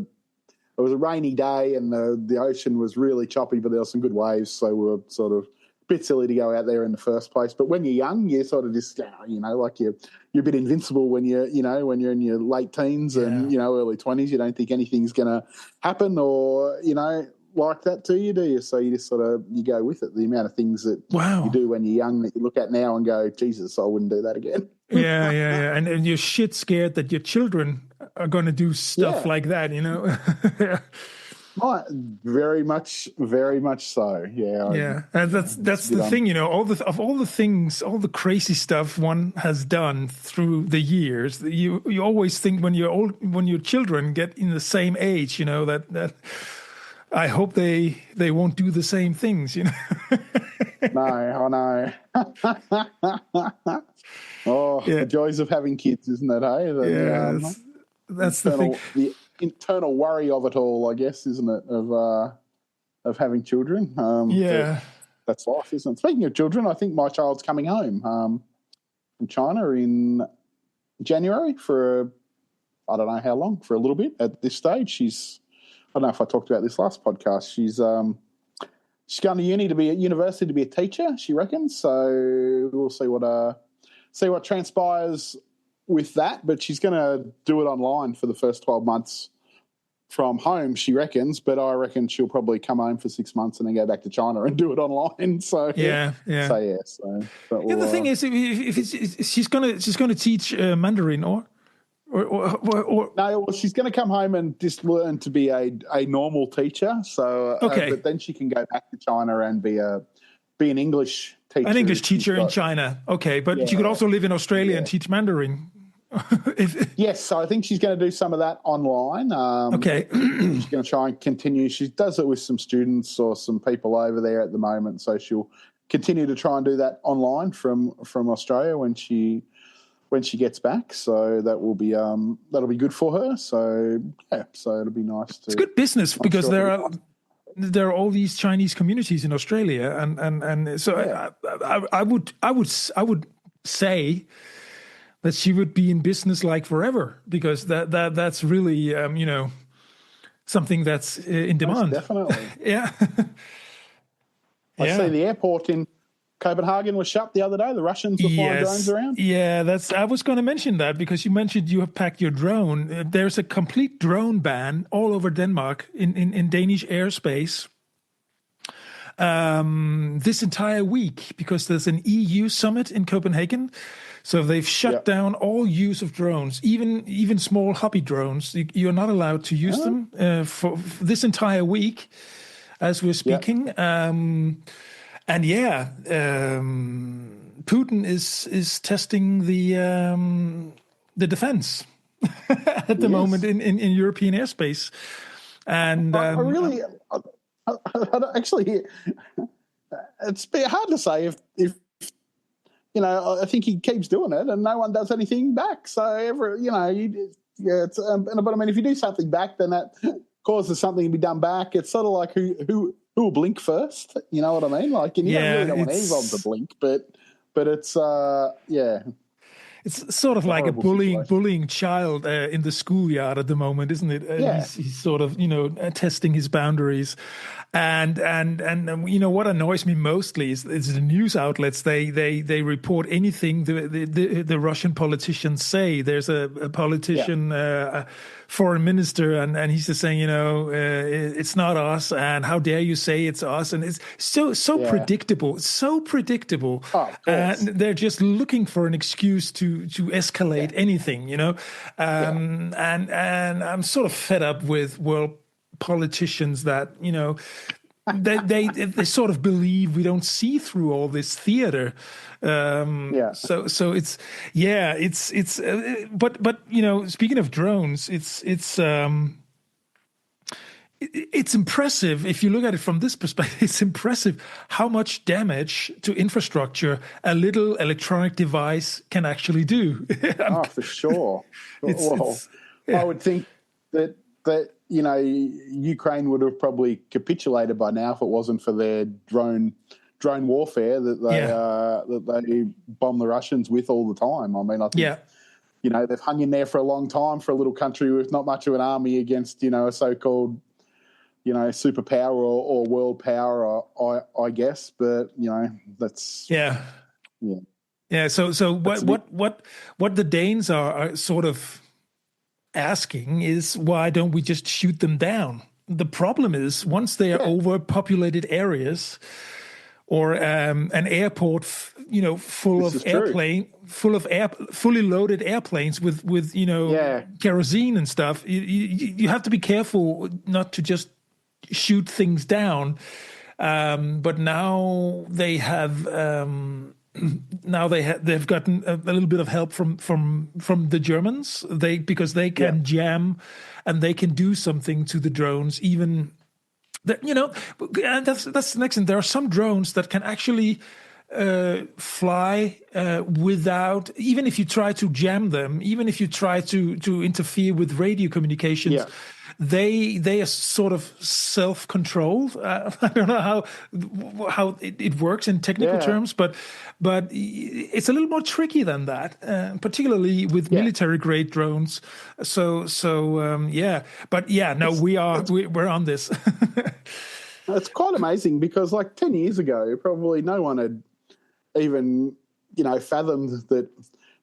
rainy day, and the ocean was really choppy, but there were some good waves, so we were sort of a bit silly to go out there in the first place. But when you're young, you sort of just, you know, like you're a bit invincible when you're in your late teens and, you know, early 20s. You don't think anything's going to happen or, you know, like that to you, do you? So you just sort of, you go with it. The amount of things that you do when you're young that you look at now and go, Jesus, I wouldn't do that again. Yeah. And you're shit scared that your children are going to do stuff like that, you know? Very much so. Yeah. And that's the thing, you know, all the crazy stuff one has done through the years. You always think when your children get in the same age, you know, that I hope they won't do the same things, you know. No, I know. The joys of having kids, isn't it? Hey, that's the thing. The internal worry of it all, I guess, isn't it? Of having children. That's life, isn't it? Speaking of children, I think my child's coming home from China in January for I don't know how long, for a little bit. At this stage, I don't know if I talked about this last podcast. She's going to university to be a teacher, she reckons. So we'll see what transpires with that. But she's going to do it online for the first 12 months from home, she reckons. But I reckon she'll probably come home for 6 months and then go back to China and do it online. So the thing is, if she's going to teach Mandarin or no, well, she's going to come home and just learn to be a normal teacher. So, but then she can go back to China and be an English teacher. An English teacher in China. Okay, but she could also live in Australia and teach Mandarin. Yes, so I think she's going to do some of that online. She's going to try and continue. She does it with some students or some people over there at the moment. So she'll continue to try and do that online from Australia when she gets back, so that will be that'll be good for her. So it'll be nice. It's good business because there are all these Chinese communities in Australia, and so I would say that she would be in business like forever because that's really you know, something that's in demand. Most definitely, yeah. I see the airport in Copenhagen was shut the other day. The Russians were flying drones around. Yeah, I was going to mention that because you mentioned you have packed your drone. There's a complete drone ban all over Denmark in Danish airspace this entire week because there's an EU summit in Copenhagen. So they've shut down all use of drones, even small hobby drones. You're not allowed to use them for this entire week as we're speaking. And Putin is testing the defense at the moment in European airspace, and I actually, it's hard to say if I think he keeps doing it, and no one does anything back. So but I mean, if you do something back, then that causes something to be done back. It's sort of like who will blink first. You know what I mean? Like, and you really don't want anyone to blink, but it's It's sort of like a bullying child in the schoolyard at the moment, isn't it? He's sort of, testing his boundaries. And what annoys me mostly is the news outlets. They report anything the Russian politicians say. There's a politician, foreign minister, and he's just saying, it's not us, and how dare you say it's us? And it's so predictable, so predictable. Oh, of course. And they're just looking for an excuse to escalate anything, And I'm sort of fed up with politicians that they sort of believe we don't see through all this theater. So it's but speaking of drones, it's impressive if you look at it from this perspective. It's impressive how much damage to infrastructure a little electronic device can actually do. For sure. I would think that Ukraine would have probably capitulated by now if it wasn't for their drone warfare that they bomb the Russians with all the time. I mean, I think they've hung in there for a long time for a little country with not much of an army against a so-called superpower or world power, I guess. But that's So what the Danes are sort of asking is, why don't we just shoot them down? The problem is, once they are overpopulated areas, or an airport, full of fully loaded airplanes with kerosene and stuff, you have to be careful not to just shoot things down. But now they have. They've gotten a little bit of help from the Germans. Because they can jam, and they can do something to the drones. Even and that's the next thing. There are some drones that can actually fly without, even if you try to jam them, even if you try to interfere with radio communications. Yeah. They are sort of self-controlled. I don't know how it works in technical terms, but it's a little more tricky than that, particularly with military-grade drones. We're on this. It's quite amazing because, like 10 years ago, probably no one had even fathomed that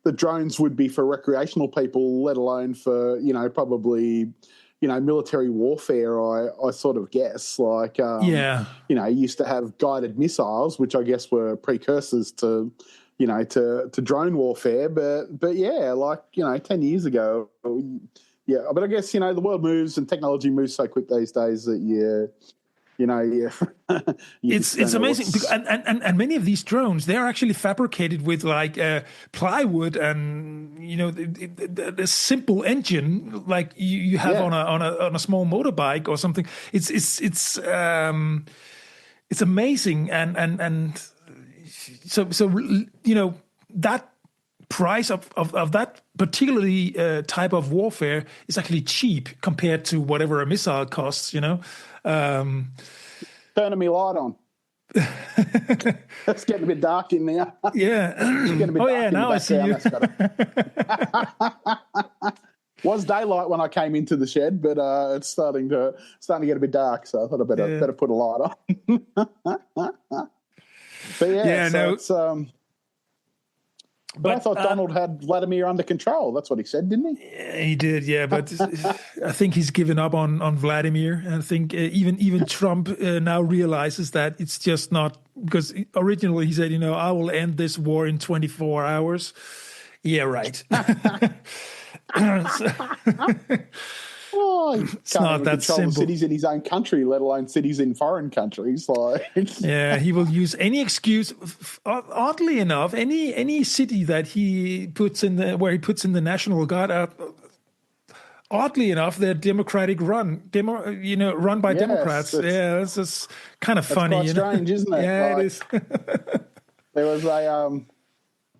the drones would be for recreational people, let alone for probably. Military warfare, I sort of guess. Like, you used to have guided missiles, which I guess were precursors to drone warfare. But 10 years ago, But I guess, the world moves and technology moves so quick these days that it's amazing, and many of these drones, they're actually fabricated with like plywood and the simple engine like you have on a small motorbike or something. It's amazing, and so that price of that particularly type of warfare is actually cheap compared to whatever a missile costs. Turning me light on. It's getting a bit dark in there. Yeah. It's getting a bit dark now I see you. Was daylight when I came into the shed, but it's starting to get a bit dark, so I thought I better put a light on. It's But I thought Donald had Vladimir under control. That's what he said, didn't he? Yeah, he did, yeah. But I think he's given up on Vladimir. I think even Trump now realizes that it's just not, because originally he said, I will end this war in 24 hours. Yeah, right. It's not that simple. Cities in his own country, let alone cities in foreign countries. Yeah, he will use any excuse. Oddly enough, any city that he puts in where he puts in the National Guard. Oddly enough, they're Democratic run by Democrats. This is kind of funny. Quite strange, isn't it? Yeah, it is. There was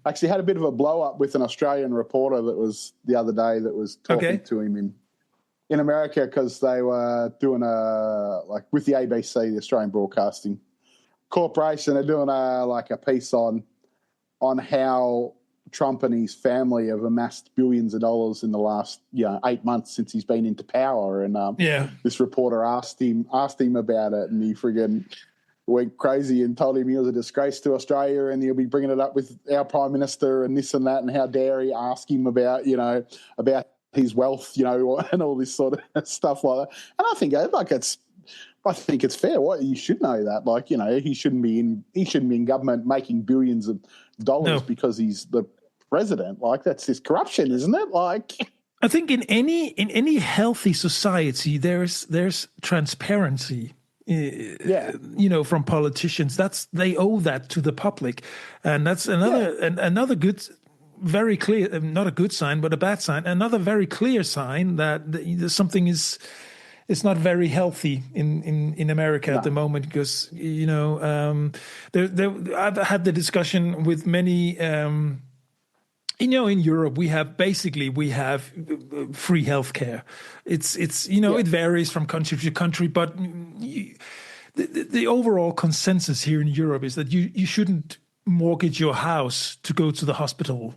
actually had a bit of a blow up with an Australian reporter that was the other day that was talking to him in America because they were doing with the ABC, the Australian Broadcasting Corporation, they're doing a piece on how Trump and his family have amassed billions of dollars in the last 8 months since he's been into power. And this reporter asked him about it, and he friggin' went crazy and told him he was a disgrace to Australia and he'll be bringing it up with our Prime Minister and this and that, and how dare he ask him about his wealth, and all this sort of stuff like that. And I think it's fair. You should know that. He shouldn't be in government making billions of dollars because he's the president. That's just corruption, isn't it? I think in any healthy society, there's transparency. From politicians. They owe that to the public, and that's another good, very clear, not a good sign, but a bad sign. Another very clear sign that something is not very healthy in America at the moment, because I've had the discussion with many. In Europe, we have free healthcare. It varies from country to country, but the overall consensus here in Europe is that you shouldn't mortgage your house to go to the hospital.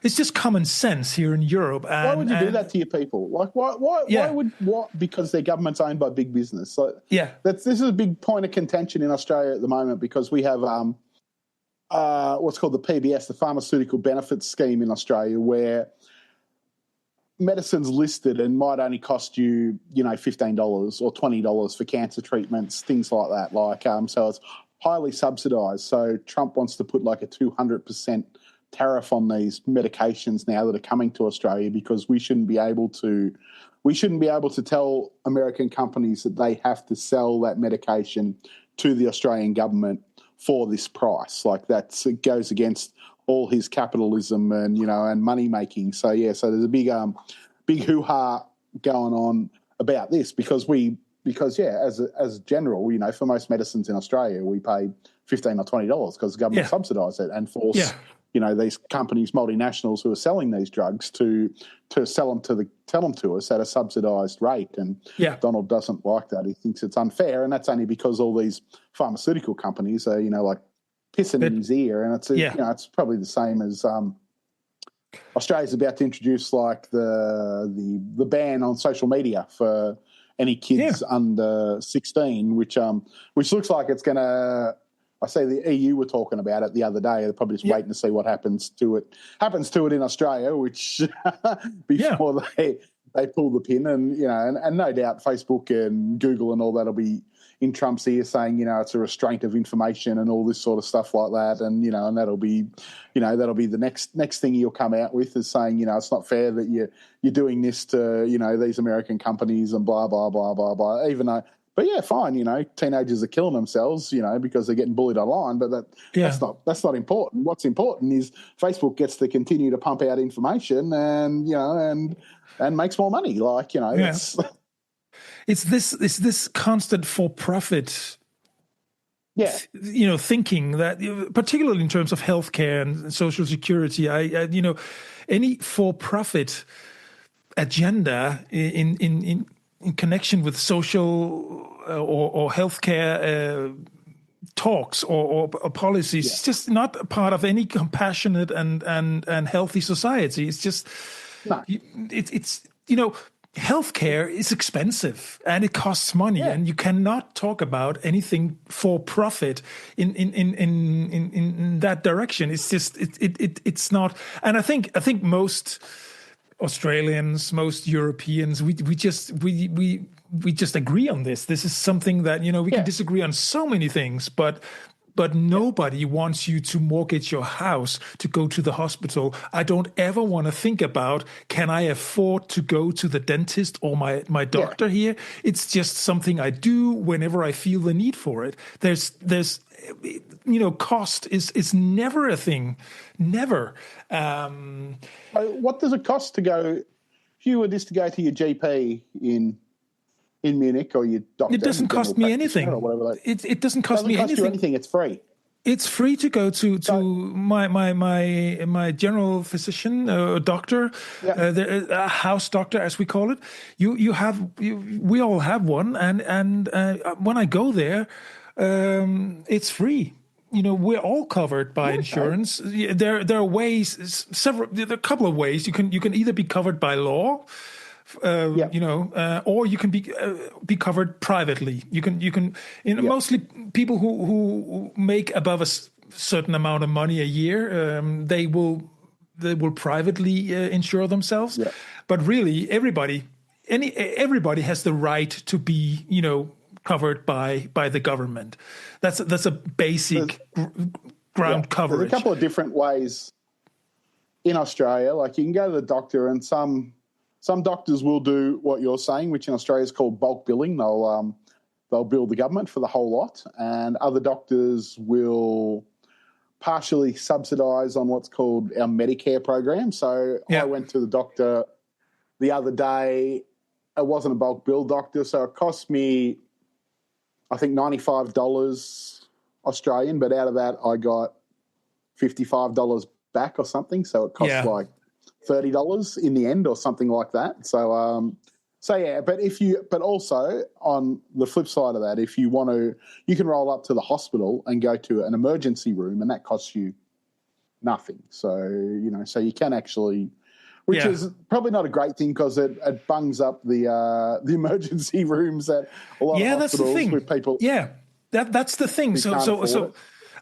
It's just common sense here in Europe. Why would you do that to your people? Why would because their government's owned by big business. This is a big point of contention in Australia at the moment, because we have what's called the PBS, the Pharmaceutical Benefits Scheme in Australia, where medicine's listed and might only cost you, $15 or $20 for cancer treatments, things like that. So it's highly subsidised. So Trump wants to put a 200% tariff on these medications now that are coming to Australia, because we shouldn't be able to tell American companies that they have to sell that medication to the Australian government for this price. It goes against all his capitalism and and money making. So there's a big hoo-ha going on about this, because as general, for most medicines in Australia we pay $15 or $20 because the government subsidise it and force these companies, multinationals who are selling these drugs to sell them to us at a subsidised rate. And Donald doesn't like that. He thinks it's unfair, and that's only because all these pharmaceutical companies are pissing in his ear. And it's probably the same as Australia's about to introduce the ban on social media for any kids under 16, which looks like it's going to. I see the EU were talking about it the other day. They're probably just waiting to see what happens to it in Australia, which before they pull the pin. And and no doubt Facebook and Google and all that'll be in Trump's ear saying it's a restraint of information and all this sort of stuff like that. And and that'll be the next thing he'll come out with, is saying it's not fair that you're doing this to these American companies and blah blah blah blah blah. Even though. But fine, teenagers are killing themselves, because they're getting bullied online, but that's not important. What's important is Facebook gets to continue to pump out information and makes more money. It's this constant for-profit thinking that, particularly in terms of healthcare and social security, any for-profit agenda in connection with social or healthcare talks or policies, it's just not a part of any compassionate and healthy society. It's just it's healthcare is expensive and it costs money, and you cannot talk about anything for profit in that direction. It's just it's not. And I think most Australians, most Europeans, we just agree on this. This is something that we can disagree on so many things, but nobody wants you to mortgage your house to go to the hospital. I don't ever want to think about, can I afford to go to the dentist or my doctor here? It's just something I do whenever I feel the need for it. There's cost is never a thing, never. What does it cost to go? If you were just to go to your GP in Munich or your doctor, it doesn't cost me anything. Or whatever, it doesn't cost me anything. You anything. It's free. It's free to go to my general physician, doctor, a house doctor as we call it. We all have one, and when I go there, it's free. We're all covered by insurance. There are ways, there are a couple of ways you can either be covered by law. Or you can be covered privately. You can mostly people who make above a certain amount of money a year, they will privately insure themselves. Yeah. But really, everybody has the right to be covered by the government. That's a basic ground coverage. There's a couple of different ways in Australia. Like you can go to the doctor, and some doctors will do what you're saying, which in Australia is called bulk billing. They'll bill the government for the whole lot, and other doctors will partially subsidise on what's called our Medicare program. So I went to the doctor the other day. It wasn't a bulk bill doctor, so it cost me, I think, $95 Australian, but out of that I got $55 back or something. So it cost like $30 in the end or something like that. But also on the flip side of that, if you want to, you can roll up to the hospital and go to an emergency room, and that costs you nothing. So, so you can actually, which is probably not a great thing because it bungs up the emergency rooms at a lot of hospitals that's the thing. With people. Yeah, that's the thing. So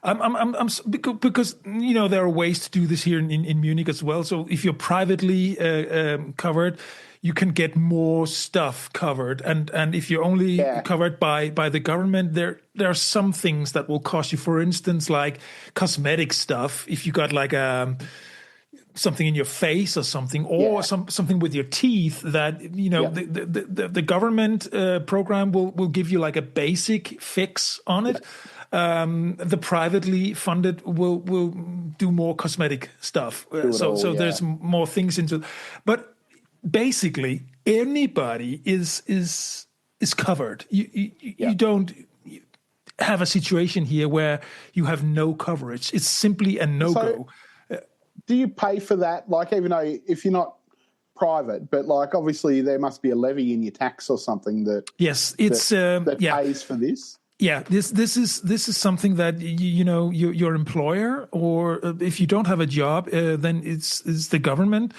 I'm because there are ways to do this here in Munich as well. So if you're privately covered, you can get more stuff covered, and if you're only covered by the government, there are some things that will cost you. For instance, like cosmetic stuff. If you got like something in your face or something, or something with your teeth, that the government program will give you like a basic fix on it. The privately funded will do more cosmetic stuff. So there's more things into, but basically anybody is covered. You don't have a situation here where you have no coverage. It's simply a no-go. Do you pay for that? Like, even though if you're not private, but like obviously there must be a levy in your tax or something that pays for this. Yeah, this is something that your employer, or if you don't have a job, then it's the government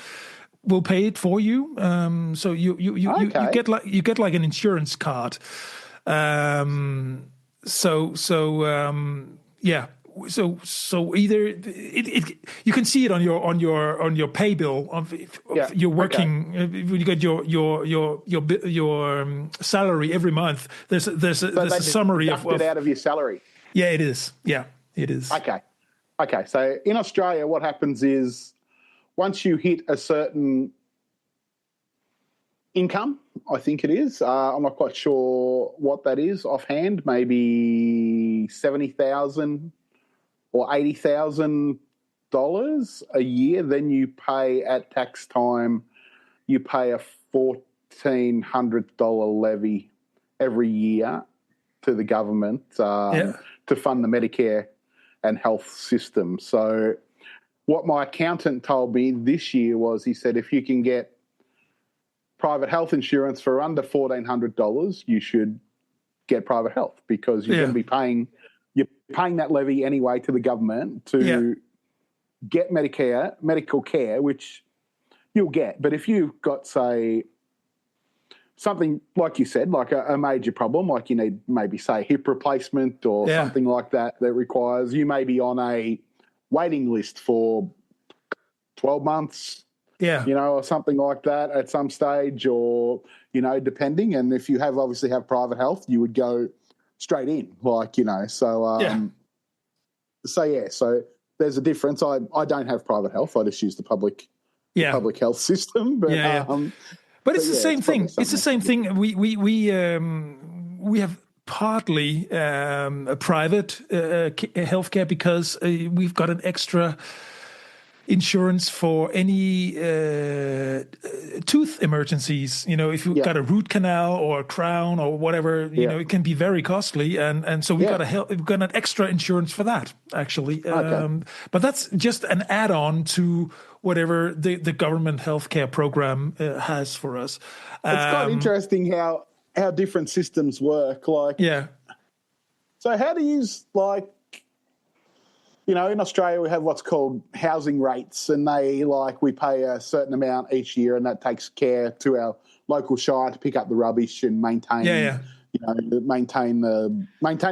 will pay it for you. So you get like an insurance card. So either you can see it on your pay bill you're working when you get your salary every month. There's a summary of it out of your salary. Yeah, it is. Yeah, it is. Okay. So in Australia, what happens is once you hit a certain income, I think it is. I'm not quite sure what that is offhand. Maybe $70,000 or $80,000 a year. Then you pay at tax time. You pay a $1,400 levy every year to the government to fund the Medicare and health system. So what my accountant told me this year was, he said, if you can get private health insurance for under $1,400, you should get private health, because you're going to be paying that levy anyway to the government to get medical care, which you'll get. But if you've got, say, something like you said, like a major problem, like you need maybe, say, hip replacement or something like that requires, you may be on a waiting list for 12 months, or something like that at some stage, or, depending. And if you obviously have private health, you would go straight in, so there's a difference. I don't have private health. I just use the public health system, but it's the same thing. It's the same thing. We have partly a private healthcare because we've got an extra insurance for any tooth emergencies. If you've got a root canal or a crown or whatever, it can be very costly, and so we've got an extra insurance for that actually. But that's just an add-on to whatever the government healthcare program has for us. It's quite interesting how different systems work. So how do you in Australia we have what's called housing rates, and we pay a certain amount each year, and that takes care to our local shire to pick up the rubbish and maintain. Maintain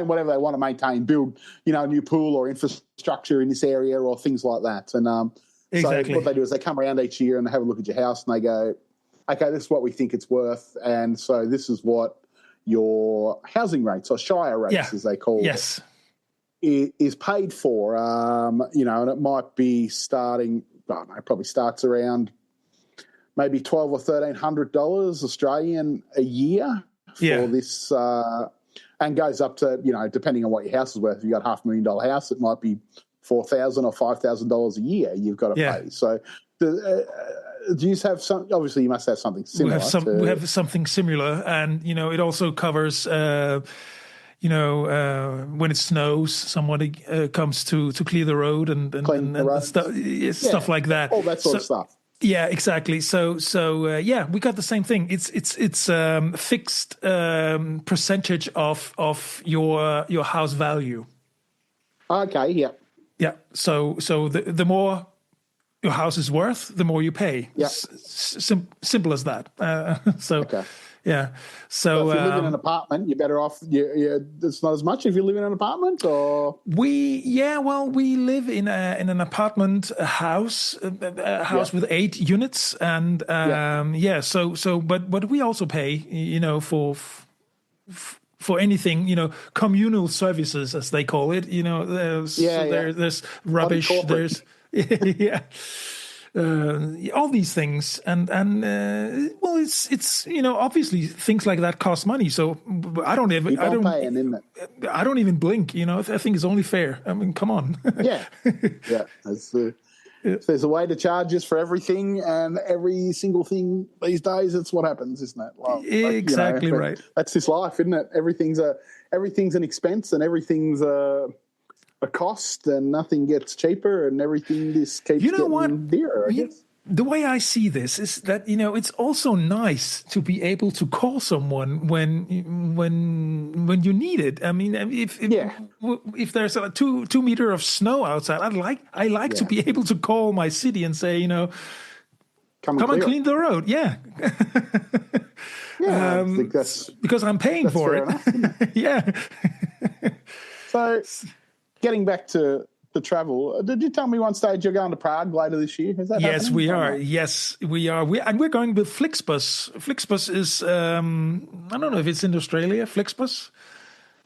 whatever they want to maintain, build a new pool or infrastructure in this area or things like that. And exactly. So what they do is they come around each year and they have a look at your house and they go, okay, this is what we think it's worth, and so this is what your housing rates or shire rates, as they call it, is paid for. And it might be starting, it probably starts around maybe $1,200 or $1,300 Australian a year for this, and goes up to, depending on what your house is worth. If you've got $500,000 house, it might be $4,000 or $5,000 a year you've got to pay. So do you have some? Obviously, you must have something similar. We have something similar, and it also covers. When it snows, somebody comes to clear the road and stuff like that. All that sort of stuff. Yeah, exactly. So we got the same thing. It's fixed percentage of your house value. Okay. Yeah. Yeah. So the more your house is worth, the more you pay. Yeah. Simple as that. Okay. Yeah. So if you live in an apartment, you're better off. It's not as much if you live in an apartment, or we live in an apartment house with 8 units, and but we also pay, for anything, communal services as they call it. There's rubbish. There's all these things, and it's obviously things like that cost money. So I don't even blink. I think it's only fair. I mean, come on. If there's a way to charge us for everything and every single thing these days, that's what happens, isn't it? Well, exactly right. That's this life, isn't it? Everything's an expense and everything's a cost, and nothing gets cheaper, and everything just keeps getting dearer. I guess. The way I see this is that it's also nice to be able to call someone when you need it. I mean, if there's a 2 meter of snow outside, I like to be able to call my city and say, come and clean the road. Yeah. I think that's because I'm paying for it. Enough, So, getting back to the travel, did you tell me one stage you're going to Prague later this year? Is that Yes, we are. Yes, we are. We're going with Flixbus. Flixbus is, I don't know if it's in Australia, Flixbus.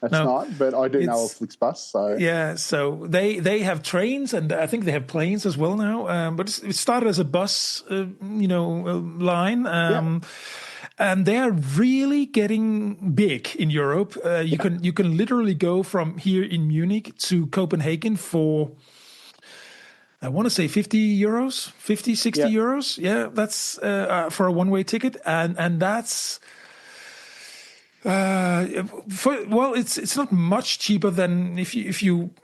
That's not, but I do know of Flixbus. So yeah, so they have trains, and I think they have planes as well now. But it started as a bus, line. And they are really getting big in Europe. You can literally go from here in Munich to Copenhagen for, I want to say 50 euros, 60 euros. Yeah, that's for a one-way ticket. And that's, it's not much cheaper than if you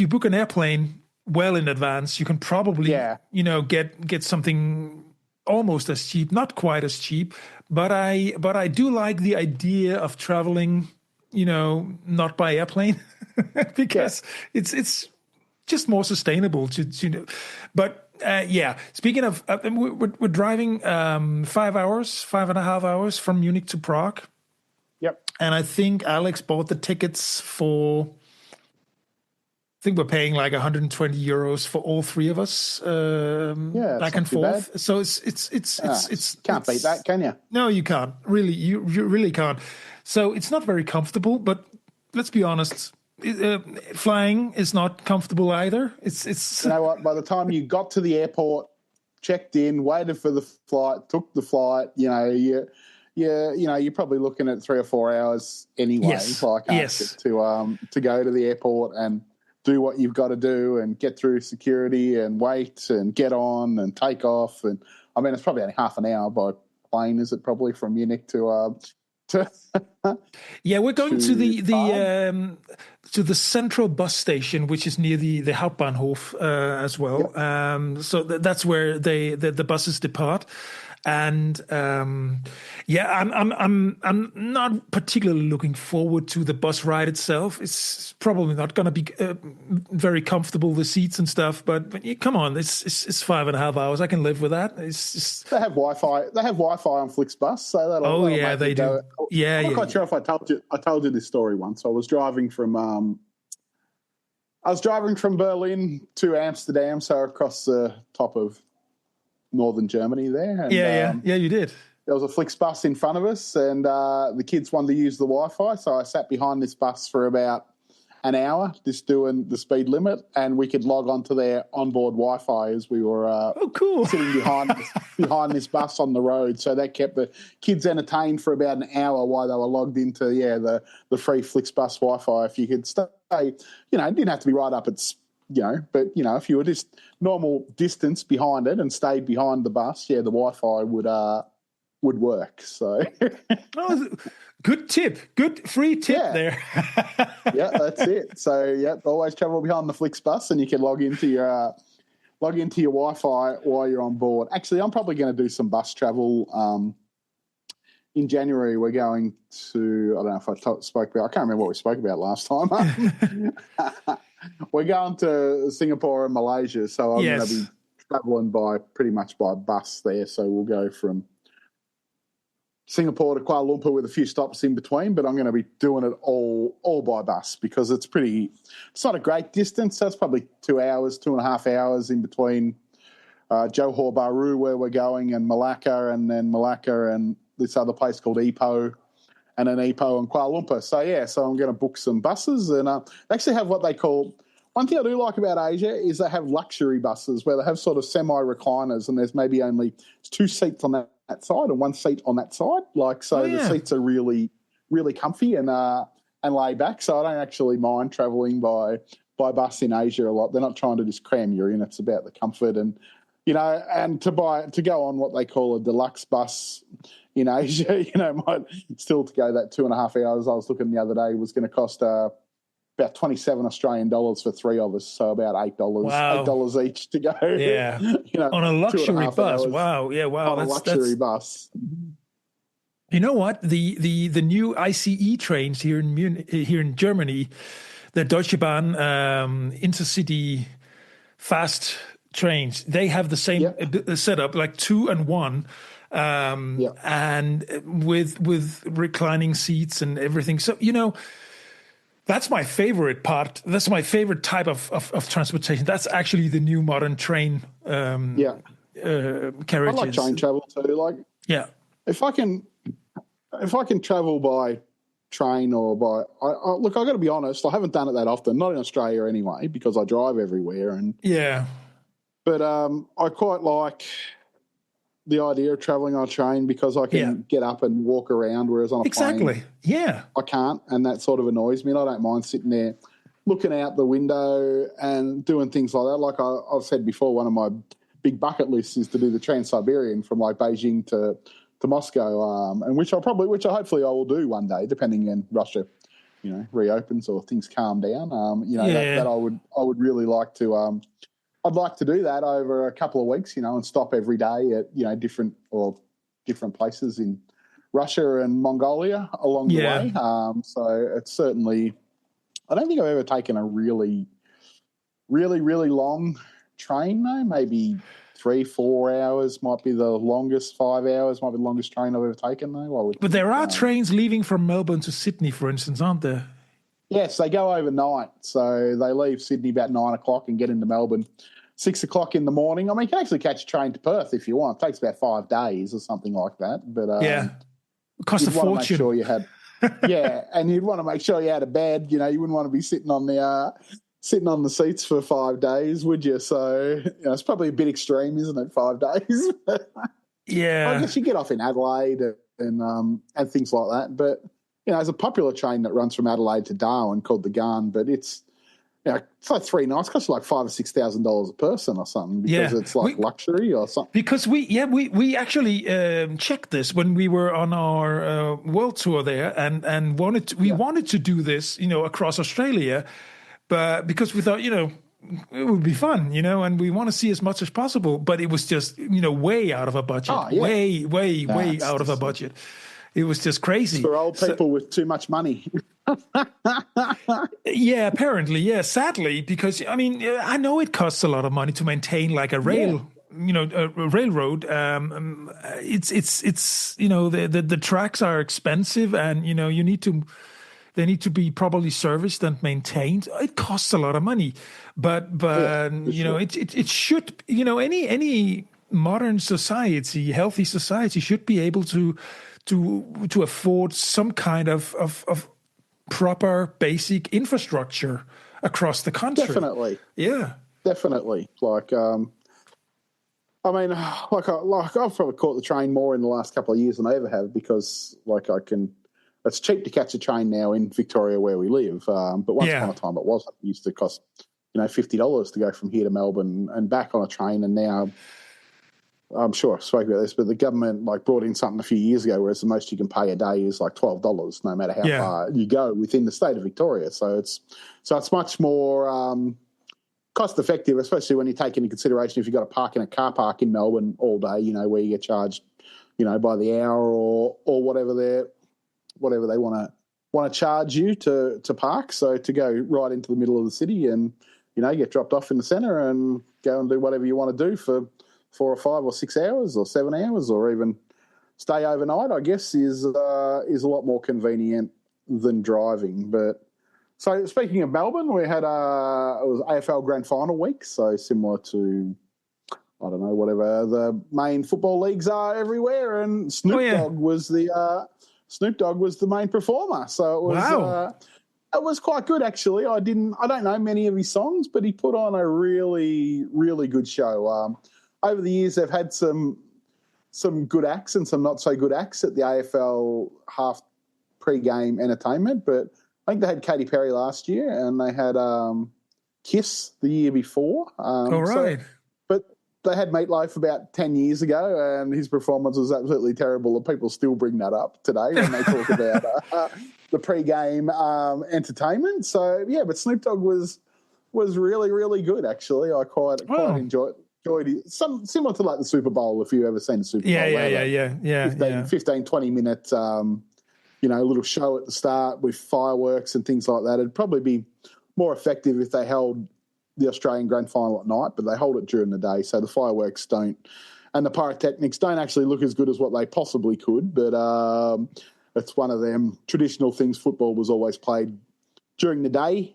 book an airplane well in advance, you can probably, get something almost as cheap, not quite as cheap. But I do like the idea of traveling, not by airplane, because it's just more sustainable to. But speaking of, we're driving 5.5 hours from Munich to Prague. Yep. And I think Alex bought the tickets for. I think we're paying like 120 euros for all three of us, back and forth. Bad. So it's can't beat that, can you? No, you can't. Really, you really can't. So it's not very comfortable. But let's be honest, flying is not comfortable either. It's. You know what? By the time you got to the airport, checked in, waited for the flight, took the flight, you're probably looking at 3 or 4 hours anyway. Yes. To go to the airport and do what you've got to do and get through security and wait and get on and take off. And I mean, it's probably only half an hour by plane, is it? Probably from Munich to yeah, we're going to Prague. To the central bus station, which is near the Hauptbahnhof as well. Yep. So that's where the buses depart. And yeah, I'm not particularly looking forward to the bus ride itself. It's probably not going to be very comfortable, the seats and stuff. But come on, it's 5.5 hours. I can live with that. It's just... They have Wi-Fi. They have Wi-Fi on Flixbus, so that'll make they it do. go. Yeah, I'm not quite sure if I told you this story once. I was driving from Berlin to Amsterdam, so across the top of northern Germany there. And, yeah, you did. There was a Flixbus in front of us, and the kids wanted to use the Wi-Fi, so I sat behind this bus for about an hour, just doing the speed limit, and we could log onto their onboard Wi-Fi as we were cool. sitting behind this bus on the road. So that kept the kids entertained for about an hour while they were logged into the free Flixbus Wi-Fi. If you could stay, it didn't have to be right up at but if you were just normal distance behind it and stayed behind the bus, the Wi-Fi would work. So good tip, good free tip there. Yeah, that's it. So always travel behind the Flixbus, and you can log into your Wi-Fi while you're on board. Actually, I'm probably going to do some bus travel. In January, we're going to, I don't know if I spoke about, I can't remember what we spoke about last time. We're going to Singapore and Malaysia, so I'm going to be travelling pretty much by bus there. So we'll go from Singapore to Kuala Lumpur with a few stops in between, but I'm going to be doing it all by bus because it's not a great distance. So it's probably 2 hours, 2.5 hours in between Johor Bahru, where we're going, and Malacca, and then Malacca and this other place called Ipoh, and then Ipoh and Kuala Lumpur. So I'm going to book some buses, and they actually have what they call, one thing I do like about Asia is they have luxury buses where they have sort of semi-recliners, and there's maybe only 2 seats on that side and 1 seat on that side. The seats are really, really comfy and laid back. So I don't actually mind travelling by bus in Asia a lot. They're not trying to just cram you in. It's about the comfort and and to go on what they call a deluxe bus in Asia, might still to go that 2.5 hours. I was looking the other day was going to cost about 27 Australian dollars for 3 of us, so about $8. Wow. $8 each to go. Yeah, on a luxury bus. Wow, yeah, wow. On a luxury bus. You know what? The new ICE trains here in Germany, the Deutsche Bahn intercity fast trains, they have the same setup, like 2 and 1. And with reclining seats and everything. So, that's my favorite part. That's my favorite type of transportation. That's actually the new modern train carriages. I like train travel too. If I can travel by train or by, look, I got to be honest, I haven't done it that often, not in Australia anyway, because I drive everywhere. But I quite like the idea of travelling on a train because I can get up and walk around, whereas on a plane, I can't, and that sort of annoys me. And I don't mind sitting there looking out the window and doing things like that. Like I've said before, one of my big bucket lists is to do the Trans-Siberian from like Beijing to Moscow, and which hopefully I will do one day, depending on Russia, reopens or things calm down. That I would really like to. I'd like to do that over a couple of weeks, and stop every day at, different places in Russia and Mongolia along the way. So it's certainly, I don't think I've ever taken a really, really, really long train though. Maybe 3-4 hours might be the longest. 5 hours might be the longest train I've ever taken though. But there are trains leaving from Melbourne to Sydney, for instance, aren't there? Yes, they go overnight. So they leave Sydney about 9 o'clock and get into Melbourne 6 o'clock in the morning. I mean, you can actually catch a train to Perth if you want. It takes about 5 days or something like that. But it costs a fortune. Make sure you had, and you'd want to make sure you had a bed. You wouldn't want to be sitting on the seats for 5 days, would you? So it's probably a bit extreme, isn't it? 5 days. I guess you get off in Adelaide and things like that. But there's a popular train that runs from Adelaide to Darwin called the Gun, but it's it's like 3 nights, costs like $5,000 or $6,000 a person or something because it's like luxury or something. Because we actually checked this when we were on our world tour there, and wanted to do this, across Australia, but because we thought, it would be fun, and we want to see as much as possible, but it was just, way out of our budget, way out of our budget. It was just crazy. It's for old people with too much money. Yeah, apparently, yeah. Sadly, because I know it costs a lot of money to maintain like a rail, a railroad. It's the tracks are expensive, and they need to be properly serviced and maintained. It costs a lot of money, but sure. It should, any modern society, healthy society, should be able to afford some kind of proper basic infrastructure across the country. Definitely. Yeah. Definitely. Like, I've probably caught the train more in the last couple of years than I ever have because, it's cheap to catch a train now in Victoria where we live. But once upon a time it wasn't. It used to cost, $50 to go from here to Melbourne and back on a train, and now I'm sure I spoke about this, but the government brought in something a few years ago, whereas the most you can pay a day is like $12, no matter how far you go within the state of Victoria. So it's much more cost effective, especially when you take into consideration if you've got to park in a car park in Melbourne all day, where you get charged, by the hour or whatever they want to charge you to park. So to go right into the middle of the city and get dropped off in the centre and go and do whatever you want to do for 4 or 5 or 6 hours or 7 hours, or even stay overnight, I guess, is a lot more convenient than driving. But so speaking of Melbourne, we had it was AFL Grand Final week, so similar to whatever the main football leagues are everywhere, and Snoop Dogg was the main performer. So it was it was quite good actually. I don't know many of his songs, but he put on a really, really good show. Over the years, they've had some good acts and some not so good acts at the AFL half pre-game entertainment, but I think they had Katy Perry last year and they had Kiss the year before. But they had Meatloaf about 10 years ago, and his performance was absolutely terrible, and people still bring that up today when they talk about the pre-game entertainment. So, but Snoop Dogg was really, really good, actually. I quite enjoyed it. Similar to like the Super Bowl, if you've ever seen the Super Bowl. Yeah. 15, 20 minute, little show at the start with fireworks and things like that. It'd probably be more effective if they held the Australian Grand Final at night, but they hold it during the day, so the fireworks and the pyrotechnics don't actually look as good as what they possibly could, but it's one of them traditional things. Football was always played during the day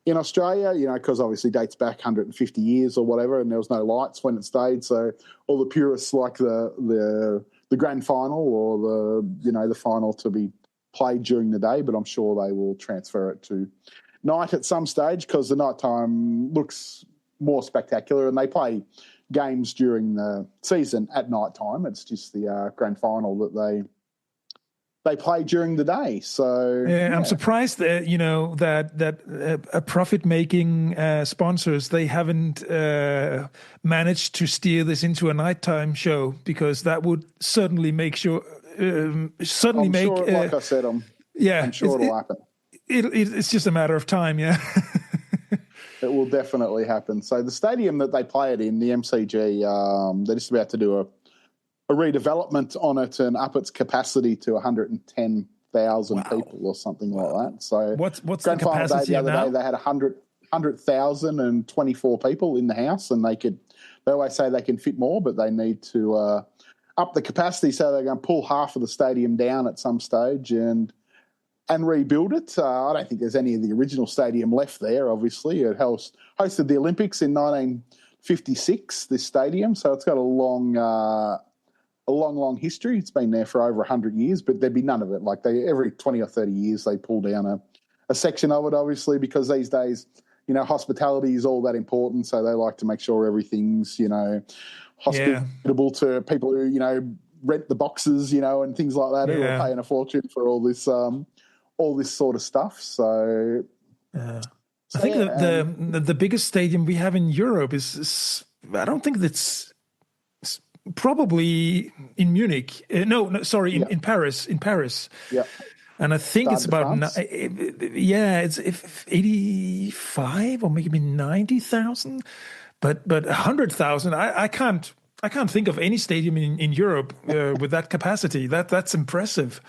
in Australia, because obviously dates back 150 years or whatever, and there was no lights when it stayed. So all the purists like the grand final or the final to be played during the day, but I'm sure they will transfer it to night at some stage because the nighttime looks more spectacular, and they play games during the season at night time. It's just the grand final that they play during the day. So I'm surprised that that profit-making sponsors, they haven't managed to steer this into a nighttime show, because that would certainly make sure. Like I said, I'm sure it'll happen. It's just a matter of time, yeah. It will definitely happen. So the stadium that they play it in, the MCG, they're just about to do a redevelopment on it and up its capacity to 110,000 people or something like that. So what's Grand the capacity Final day the other now? day, they had 100,024 people in the house, and they always say they can fit more, but they need to up the capacity, so they're going to pull half of the stadium down at some stage and rebuild it. I don't think there's any of the original stadium left there, obviously. It hosted the Olympics in 1956, this stadium, so it's got a long history. It's been there for over 100 years, but there'd be none of it. Like every 20 or 30 years, they pull down a section of it, obviously, because these days, hospitality is all that important, so they like to make sure everything's, hospitable to people who, rent the boxes, and things like that, who are paying a fortune for all this sort of stuff. So I think the biggest stadium we have in Europe is I don't think that's probably in Munich. No, sorry, in Paris. In Paris. Yeah. And I think it's about it's 85 or maybe 90,000, but 100,000. I can't think of any stadium in Europe with that capacity. That's impressive.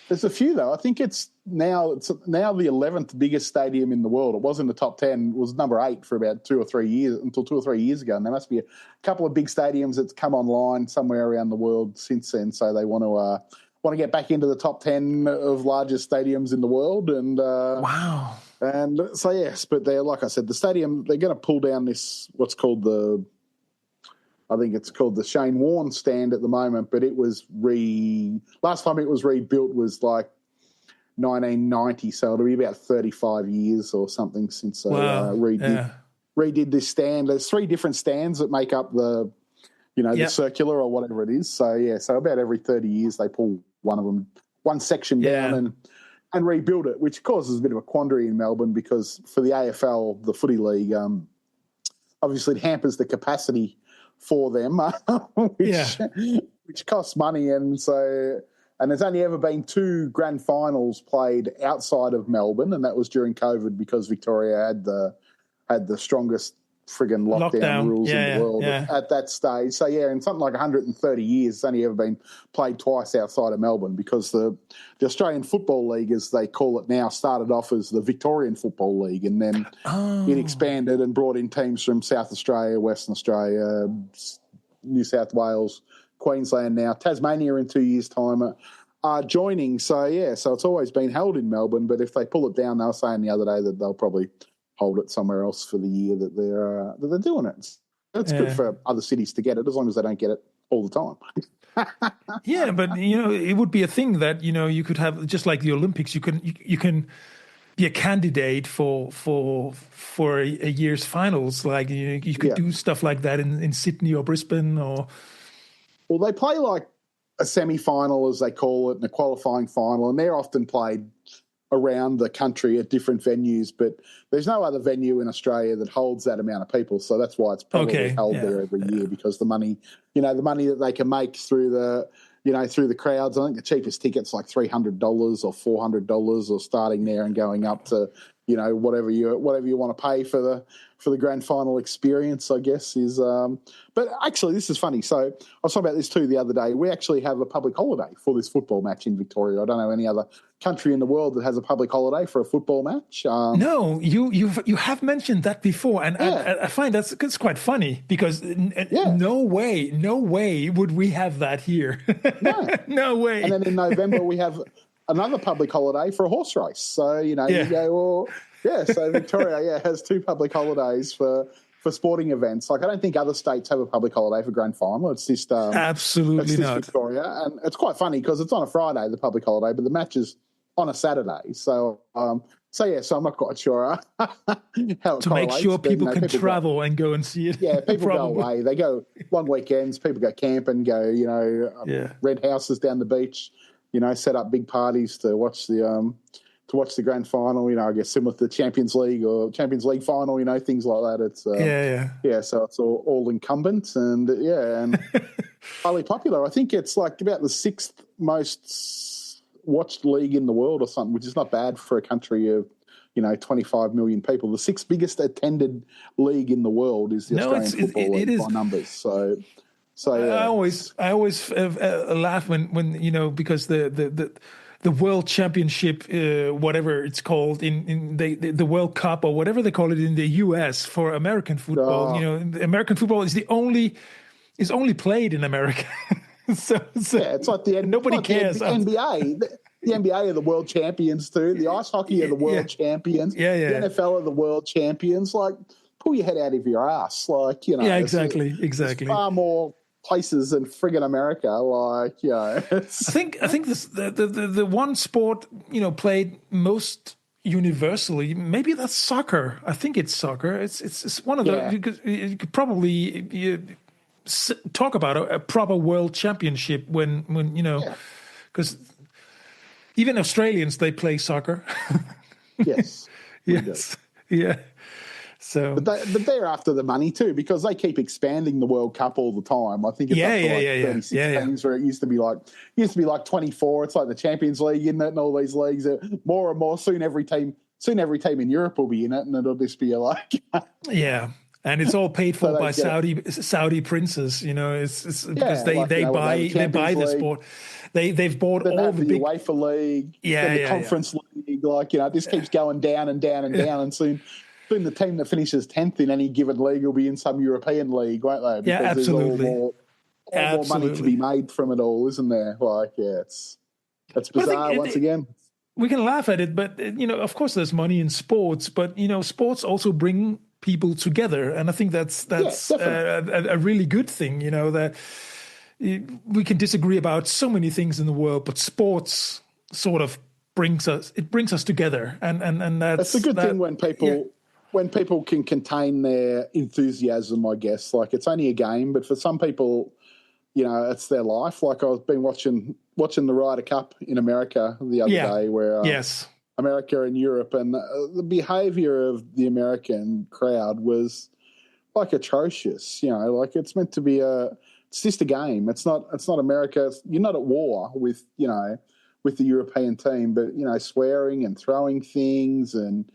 There's a few though. I think it's now the 11th biggest stadium in the world. It was in the top 10. It was number 8 for about 2 or 3 years until 2 or 3 years ago. And there must be a couple of big stadiums that's come online somewhere around the world since then. So they want to get back into the top 10 of largest stadiums in the world. And wow. And so yes, but they're, like I said, the stadium, they're going to pull down this what's called I think it's called the Shane Warne stand at the moment, but it was last time it was rebuilt was like 1990, so it'll be about 35 years or something since they redid this stand. There's 3 different stands that make up the circular or whatever it is. So so about every 30 years they pull one section down and rebuild it, which causes a bit of a quandary in Melbourne because for the AFL, the footy league, obviously it hampers the capacity for them, which costs money, and there's only ever been 2 grand finals played outside of Melbourne, and that was during COVID because Victoria had the strongest friggin' lockdown rules in the world at that stage. So in something like 130 years, it's only ever been played twice outside of Melbourne because the Australian Football League, as they call it now, started off as the Victorian Football League, and then it expanded and brought in teams from South Australia, Western Australia, New South Wales, Queensland now, Tasmania in 2 years' time are joining. So it's always been held in Melbourne, but if they pull it down, they were saying the other day that they'll probably hold it somewhere else for the year that they're doing it. It's good for other cities to get it as long as they don't get it all the time. Yeah, but it would be a thing that you could have, just like the Olympics. You can be a candidate for a year's finals. Like you could do stuff like that in Sydney or Brisbane or. Well, they play like a semi-final, as they call it, and a qualifying final, and they're often played around the country at different venues, but there's no other venue in Australia that holds that amount of people, so that's why it's probably held there every year, because the money that they can make through the crowds. I think the cheapest ticket's like $300 or $400, or starting there and going up to whatever you want to pay for the grand final experience, I guess is. But actually, this is funny. So I was talking about this too the other day. We actually have a public holiday for this football match in Victoria. I don't know any other country in the world that has a public holiday for a football match. No, you have mentioned that before, and I find that's quite funny because no way would we have that here. No way. And then in November we have another public holiday for a horse race. So you go, so Victoria has 2 public holidays for sporting events. Like I don't think other states have a public holiday for grand final. It's just absolutely not Victoria, and it's quite funny because it's on a Friday, the public holiday, but the match is on a Saturday. So I'm not quite sure how it to make sure people can travel and go and see it. Yeah, people go away. They go long weekends. People go camping, rent houses down the beach. Set up big parties to watch the grand final. I guess similar to the Champions League or Champions League final. Things like that. It's So it's all incumbent and highly popular. I think it's like about the 6th most watched league in the world or something, which is not bad for a country of 25 million people. The 6th biggest attended league in the world is the Australian Football League by numbers. So I always laugh when because the World Championship, whatever it's called in the World Cup or whatever they call it in the US for American football. American football is only played in America. so it's like nobody cares. The NBA. The NBA are the world champions too. The ice hockey are the world champions. The NFL are the world champions. Like, pull your head out of your ass. Like, exactly. There's far more places in friggin' America. Like, I think this the one sport played most universally. Maybe that's soccer. I think it's soccer. It's one of the because you could probably talk about a proper world championship when because. Even Australians, they play soccer. Yes. Yes. Yeah. So, but they're after the money too, because they keep expanding the World Cup all the time. I think it's up to 36 teams, where it used to be like 24. It's like the Champions League, isn't it? And all these leagues are more and more. Soon every team in Europe will be in it, and it'll just be like yeah. And it's all paid for by Saudi princes, it's because they buy the sport. They've bought all the big UEFA League, the Conference League. This keeps going down and down and down, and soon the team that finishes 10th in any given league will be in some European league, won't they? Because absolutely. There's all more money to be made from it all, isn't there? It's bizarre once again. We can laugh at it, but, of course there's money in sports, but, sports also bring people together. And I think that's a really good thing, that we can disagree about so many things in the world, but sports sort of brings us together. And that's a good thing when people... Yeah. When people can contain their enthusiasm, I guess. It's only a game, but for some people, it's their life. I've been watching the Ryder Cup in America the other day, where America and Europe, and the behaviour of the American crowd was atrocious. It's meant to be it's just a game. It's not America. You're not at war with the European team, but swearing and throwing things and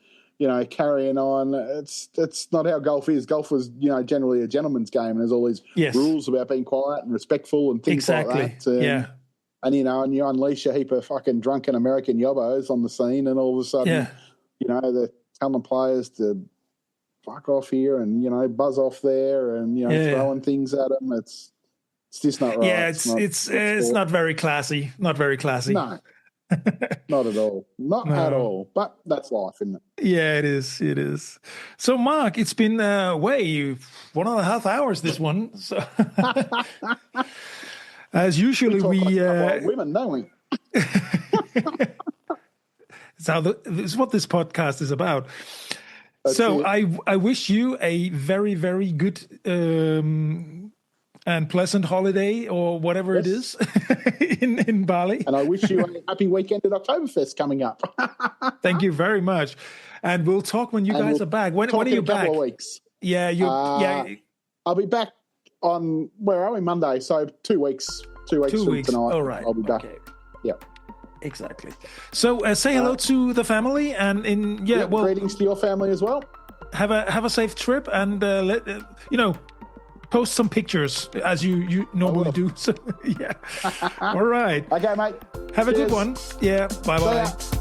carrying on. It's not how golf is. Golf was, generally a gentleman's game, and there's all these rules about being quiet and respectful and things like that. And, and you unleash a heap of fucking drunken American yobbos on the scene, and all of a sudden, they're telling players to fuck off here and, buzz off there and, throwing things at them. It's just not right. Yeah, it's not very classy. Not very classy. No. Not at all. Not at all. But that's life, isn't it? Yeah, it is. It is. So, Mark, it's been 1.5 hours, this one. So, as usually, we women, don't we? It's what this podcast is about. So I wish you a very, very good and pleasant holiday, or whatever it is, in Bali. And I wish you a happy weekend at Oktoberfest coming up. Thank you very much. And we'll talk when you guys are back. When are you back? A couple of weeks. Yeah, I'll be back on, where are we, Monday? So 2 weeks. 2 weeks from tonight. All right. I'll be back. Okay. Yeah. Exactly. So say hello to the family, and greetings to your family as well. Have a safe trip, and post some pictures as you normally do. So yeah. All right. Okay, mate. Have a good one. Yeah. Bye-bye.